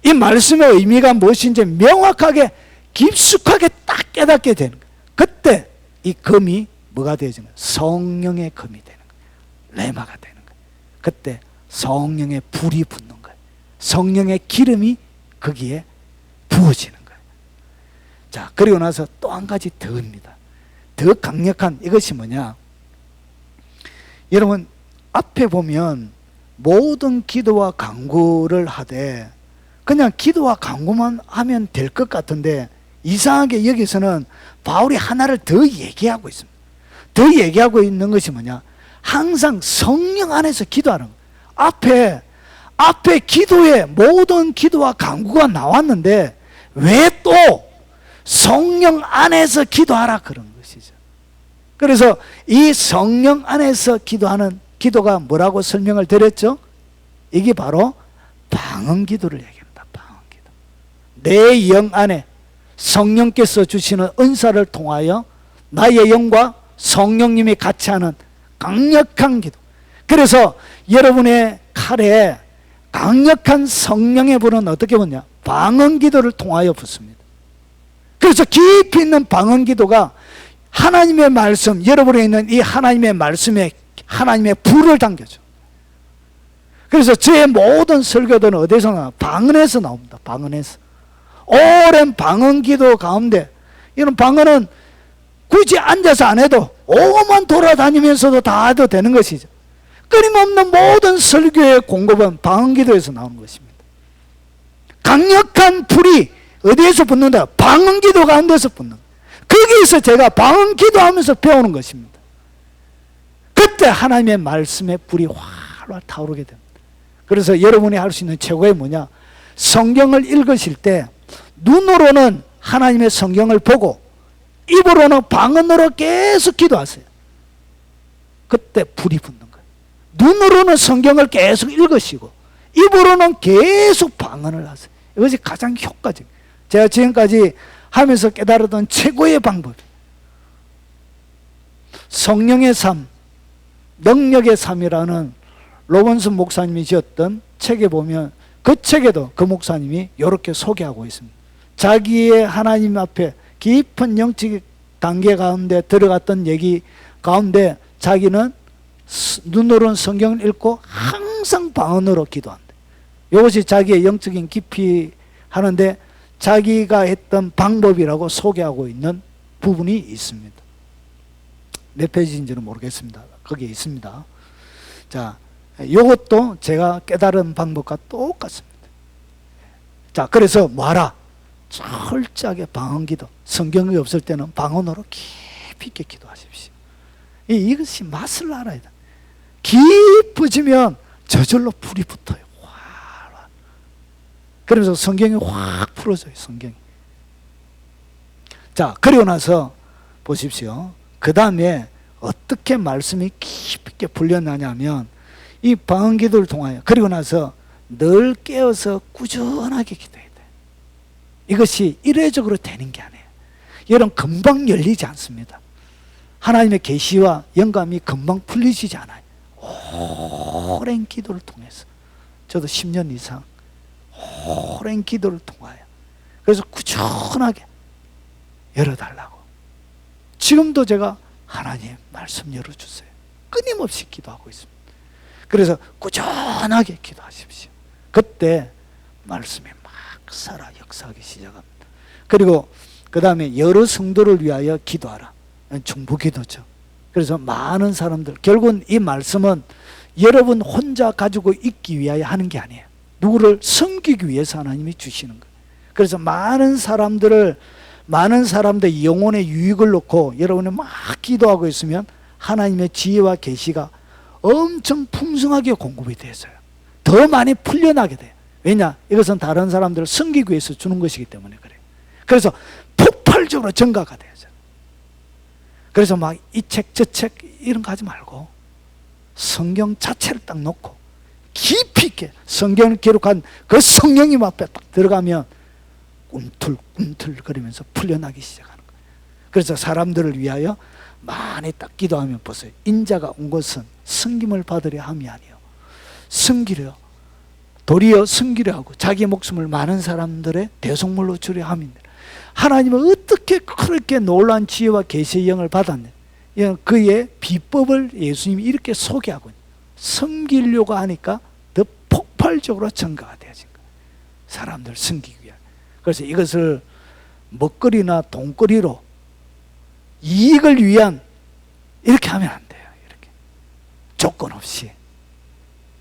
이 말씀의 의미가 무엇인지 명확하게 깊숙하게 딱 깨닫게 되는 거예요. 그때 이 금이 뭐가 되어지는 거예요? 성령의 금이 되는 거예요. 레마가 되는 거예요. 그때 성령의 불이 붙는 거예요. 성령의 기름이 거기에 부어지는 거예요. 자, 그리고 나서 또 한 가지 더입니다. 더 강력한 이것이 뭐냐? 여러분 앞에 보면 모든 기도와 간구를 하되 그냥 기도와 간구만 하면 될 것 같은데 이상하게 여기서는 바울이 하나를 더 얘기하고 있습니다. 더 얘기하고 있는 것이 뭐냐? 항상 성령 안에서 기도하는 거예요. 앞에 기도에 모든 기도와 간구가 나왔는데 왜 또 성령 안에서 기도하라 그런 것이죠. 그래서 이 성령 안에서 기도하는 기도가 뭐라고 설명을 드렸죠? 이게 바로 방언 기도를 얘기합니다. 방언 기도. 내 영 안에 성령께서 주시는 은사를 통하여 나의 영과 성령님이 같이 하는 강력한 기도. 그래서 여러분의 칼에 강력한 성령의 불은 어떻게 붙냐? 방언 기도를 통하여 붙습니다. 그래서 깊이 있는 방언 기도가 하나님의 말씀, 여러분에 있는 이 하나님의 말씀에 하나님의 불을 당겨줘. 그래서 제 모든 설교들은 어디서 나와? 방언에서 나옵니다. 방언에서. 오랜 방언 기도 가운데, 이런 방언은 굳이 앉아서 안 해도 오만 돌아다니면서도 다 해도 되는 것이죠. 끊임없는 모든 설교의 공급은 방언 기도에서 나오는 것입니다. 강력한 불이 어디에서 붙는다? 방언 기도 가운데서 붙는 거예요. 거기에서 제가 방언 기도하면서 배우는 것입니다. 그때 하나님의 말씀의 불이 활활 타오르게 됩니다. 그래서 여러분이 할 수 있는 최고의 뭐냐? 성경을 읽으실 때 눈으로는 하나님의 성경을 보고 입으로는 방언으로 계속 기도하세요. 그때 불이 붙는 거예요. 눈으로는 성경을 계속 읽으시고 입으로는 계속 방언을 하세요. 이것이 가장 효과적이에요. 제가 지금까지 하면서 깨달았던 최고의 방법이에요. 성령의 삶, 능력의 삶이라는 로번슨 목사님이 지었던 책에 보면 그 책에도 그 목사님이 이렇게 소개하고 있습니다. 자기의 하나님 앞에 깊은 영적 단계 가운데 들어갔던 얘기 가운데 자기는 눈으로는 성경을 읽고 항상 방언으로 기도한다. 이것이 자기의 영적인 깊이 하는데 자기가 했던 방법이라고 소개하고 있는 부분이 있습니다. 몇 페이지인지는 모르겠습니다. 거기에 있습니다. 자, 이것도 제가 깨달은 방법과 똑같습니다. 자, 그래서 뭐하라? 철저하게 방언 기도. 성경이 없을 때는 방언으로 깊이 있게 기도하십시오. 이것이 맛을 알아야 돼. 깊어지면 저절로 불이 붙어요. 그러면서 성경이 확 풀어져요. 성경이. 자, 그리고 나서 보십시오. 그 다음에 어떻게 말씀이 깊이 있게 풀려나냐면 이 방언 기도를 통하여 그리고 나서 늘 깨어서 꾸준하게 기도해야 돼요. 이것이 일회적으로 되는 게 아니에요. 여러분 금방 열리지 않습니다. 하나님의 계시와 영감이 금방 풀리시지 않아요. 오랜 기도를 통해서. 저도 10년 이상 오랜 기도를 통하여, 그래서 꾸준하게 열어달라고. 지금도 제가 하나님 말씀 열어주세요, 끊임없이 기도하고 있습니다. 그래서 꾸준하게 기도하십시오. 그때 말씀이 막 살아 역사하기 시작합니다. 그리고 그 다음에 여러 성도를 위하여 기도하라. 중보기도죠. 그래서 많은 사람들, 결국은 이 말씀은 여러분 혼자 가지고 있기 위하여 하는 게 아니에요. 누구를 섬기기 위해서 하나님이 주시는 거예요. 그래서 많은 사람들 영혼의 유익을 놓고 여러분이 막 기도하고 있으면 하나님의 지혜와 계시가 엄청 풍성하게 공급이 돼서요, 더 많이 풀려나게 돼요. 왜냐? 이것은 다른 사람들을 섬기기 위해서 주는 것이기 때문에 그래요. 그래서 폭발적으로 증가가 돼요. 그래서 막 이 책 저 책 이런 거 하지 말고 성경 자체를 딱 놓고 깊이 있게 성경을 기록한 그 성령님 앞에 딱 들어가면 꿈틀꿈틀거리면서 풀려나기 시작하는 거예요. 그래서 사람들을 위하여 많이 딱 기도하면 보세요. 인자가 온 것은 섬김을 받으려 함이 아니요 섬기려, 도리어 섬기려 하고 자기 목숨을 많은 사람들의 대속물로 주려 함인데, 하나님은 어떻게 그렇게 놀라운 지혜와 계시의 영을 받았냐? 그의 비법을 예수님이 이렇게 소개하고 있는, 섬기려고 하니까 더 폭발적으로 증가가 되어진 거예요. 사람들 섬기기 위해. 그래서 이것을 먹거리나 돈거리로 이익을 위한 이렇게 하면 안 돼요. 이렇게 조건 없이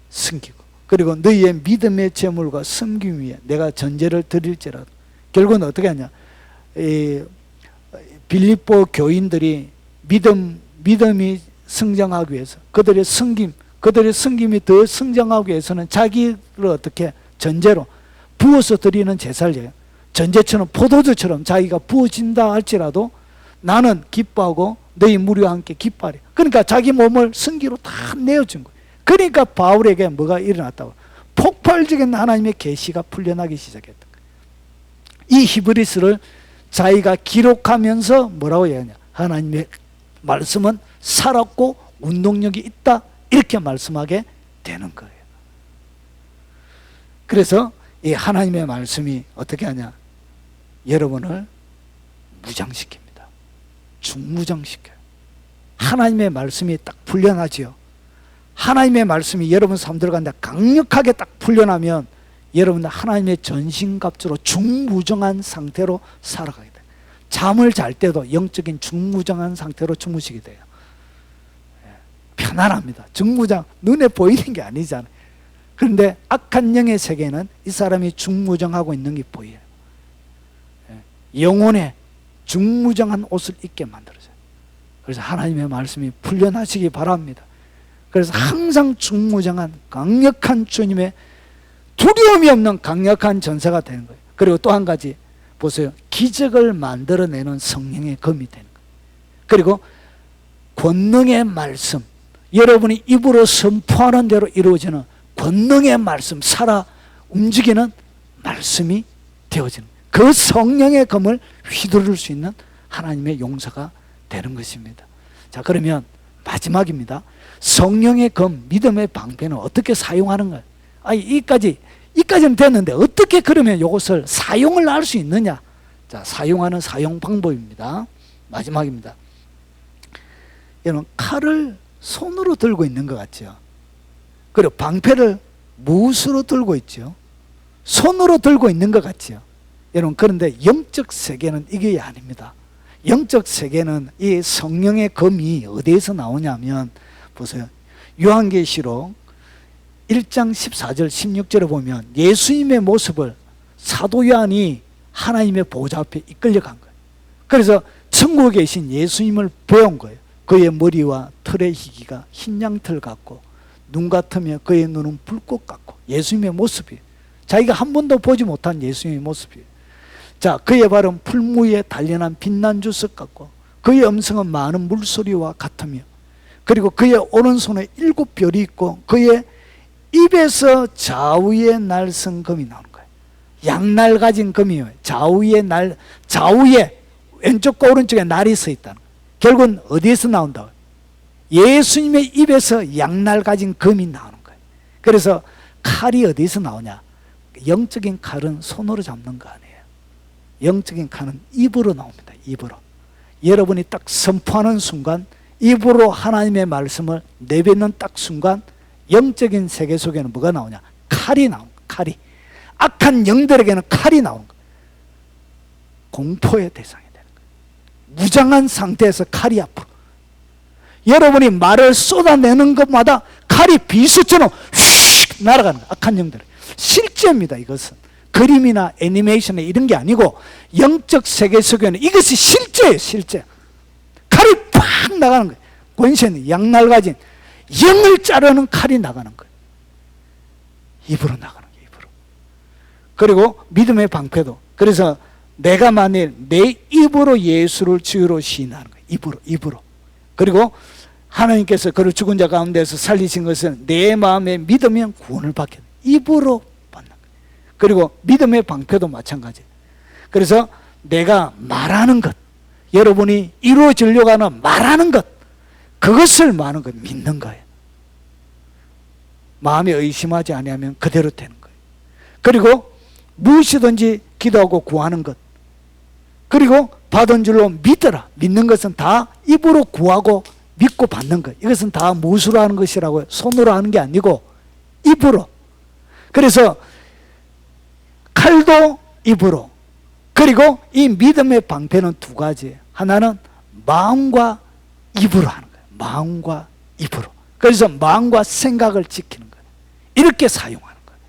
섬기고, 그리고 너희의 믿음의 제물과 섬김 위에 내가 전제를 드릴지라도. 결국은 어떻게 하냐? 빌립보 교인들이 믿음이 성장하기 위해서, 그들의 섬김이 더 성장하기 위해서는 자기를 어떻게 전제로 부어서 드리는 제사를, 전제처럼 포도주처럼 자기가 부어진다 할지라도 나는 기뻐하고 너희 무리와 함께 기뻐하리. 그러니까 자기 몸을 성기로 다 내어준 거예요. 그러니까 바울에게 뭐가 일어났다고? 폭발적인 하나님의 계시가 풀려나기 시작했다. 이 히브리스를 자기가 기록하면서 뭐라고 얘기하냐? 하나님의 말씀은 살았고 운동력이 있다, 이렇게 말씀하게 되는 거예요. 그래서 이 하나님의 말씀이 어떻게 하냐? 여러분을 무장시킵니다. 중무장시켜요. 하나님의 말씀이 딱 풀려나지요. 하나님의 말씀이 여러분 삶 들어간다 강력하게 딱 풀려나면 여러분은 하나님의 전신갑주로 중무정한 상태로 살아가게 돼요. 잠을 잘 때도 영적인 중무정한 상태로 주무시게 돼요. 편안합니다. 중무장, 눈에 보이는 게 아니잖아요. 그런데 악한 영의 세계는 이 사람이 중무정하고 있는 게 보여요. 영혼에 중무정한 옷을 입게 만들어져요. 그래서 하나님의 말씀이 풀려나시기 바랍니다. 그래서 항상 중무정한 강력한 주님의 두려움이 없는 강력한 전사가 되는 거예요. 그리고 또 한 가지 보세요. 기적을 만들어내는 성령의 검이 되는 거예요. 그리고 권능의 말씀, 여러분이 입으로 선포하는 대로 이루어지는 권능의 말씀, 살아 움직이는 말씀이 되어지는 거예요. 그 성령의 검을 휘두를 수 있는 하나님의 용사가 되는 것입니다. 자, 그러면 마지막입니다. 성령의 검, 믿음의 방패는 어떻게 사용하는 거예요? 이까지는 됐는데 어떻게 그러면 이것을 사용을 할 수 있느냐? 자, 사용하는 사용 방법입니다. 마지막입니다. 여러분, 칼을 손으로 들고 있는 것 같죠? 그리고 방패를 무엇으로 들고 있죠? 손으로 들고 있는 것 같죠? 여러분, 그런데 영적 세계는 이게 아닙니다. 영적 세계는 이 성령의 검이 어디에서 나오냐면, 보세요. 요한계시록 1장 14절 16절에 보면 예수님의 모습을 사도 요한이 하나님의 보좌 앞에 이끌려간 거예요. 그래서 천국에 계신 예수님을 배운 거예요. 그의 머리와 털의 희기가 흰 양털 같고 눈 같으며 그의 눈은 불꽃 같고, 예수님의 모습이에요. 자기가 한 번도 보지 못한 예수님의 모습이에요. 자, 그의 발은 풀무 위에 단련한 빛난 주석 같고 그의 음성은 많은 물소리와 같으며, 그리고 그의 오른손에 7별이 있고 그의 입에서 좌우의 날선 검이 나오는 거예요. 양날 가진 검이에요. 좌우에 왼쪽과 오른쪽에 날이 서 있다는 거예요. 결국은 어디에서 나온다? 예수님의 입에서 양날 가진 검이 나오는 거예요. 그래서 칼이 어디서 나오냐? 영적인 칼은 손으로 잡는 거 아니에요. 영적인 칼은 입으로 나옵니다. 입으로. 여러분이 딱 선포하는 순간, 입으로 하나님의 말씀을 내뱉는 딱 순간, 영적인 세계 속에는 뭐가 나오냐? 칼이 나옵니다. 칼이. 악한 영들에게는 칼이 나오는 거예요. 공포의 대상이 되는 거예요. 무장한 상태에서 칼이 앞으로. 여러분이 말을 쏟아내는 것마다 칼이 비수처럼 휙 날아가는 거예요. 악한 영들. 실제입니다. 이것은 그림이나 애니메이션에 이런 게 아니고 영적 세계 속에는 이것이 실제예요. 실제. 칼이 팍 나가는 거예요. 권세는 양날 가진 영을 자르는 칼이 나가는 거예요. 입으로 나가는 거예요. 입으로. 그리고 믿음의 방패도. 그래서 내가 만일 내 입으로 예수를 주로 시인하는 거예요. 입으로. 그리고 하나님께서 그를 죽은 자 가운데서 살리신 것은 내 마음에 믿으면 구원을 받게 돼요. 입으로 받는 거예요. 그리고 믿음의 방패도 마찬가지예요. 그래서 내가 말하는 것, 여러분이 이루어지려고 하는 말하는 것, 그것을 말하는 것, 믿는 거예요. 마음에 의심하지 아니하면 그대로 되는 거예요. 그리고 무엇이든지 기도하고 구하는 것, 그리고 받은 줄로 믿어라. 믿는 것은 다 입으로 구하고 믿고 받는 것. 이것은 다 무엇으로 하는 것이라고요? 손으로 하는 게 아니고 입으로. 그래서 칼도 입으로. 그리고 이 믿음의 방패는 두 가지예요. 하나는 마음과 입으로 하는 거예요. 마음과 입으로. 그래서 마음과 생각을 지키는 거예요. 이렇게 사용하는 거예요.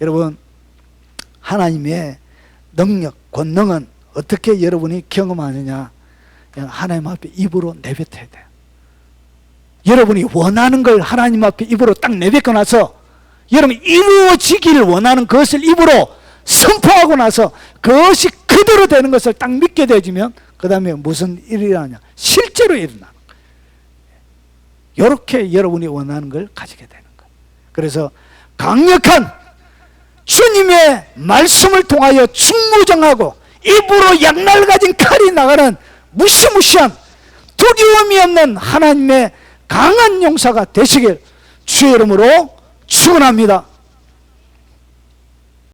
여러분, 하나님의 능력, 권능은 어떻게 여러분이 경험하느냐? 그냥 하나님 앞에 입으로 내뱉어야 돼요. 여러분이 원하는 걸 하나님 앞에 입으로 딱 내뱉고 나서 여러분이 이루어지기를 원하는 것을 입으로 선포하고 나서 그것이 그대로 되는 것을 딱 믿게 되지면 그 다음에 무슨 일이 일어나냐? 실제로 일어나는 거예요. 이렇게 여러분이 원하는 걸 가지게 되는 거예요. 그래서 강력한 주님의 말씀을 통하여 충무정하고 입으로 양날 가진 칼이 나가는 무시무시한 두려움이 없는 하나님의 강한 용사가 되시길 주의 이름으로 축원합니다.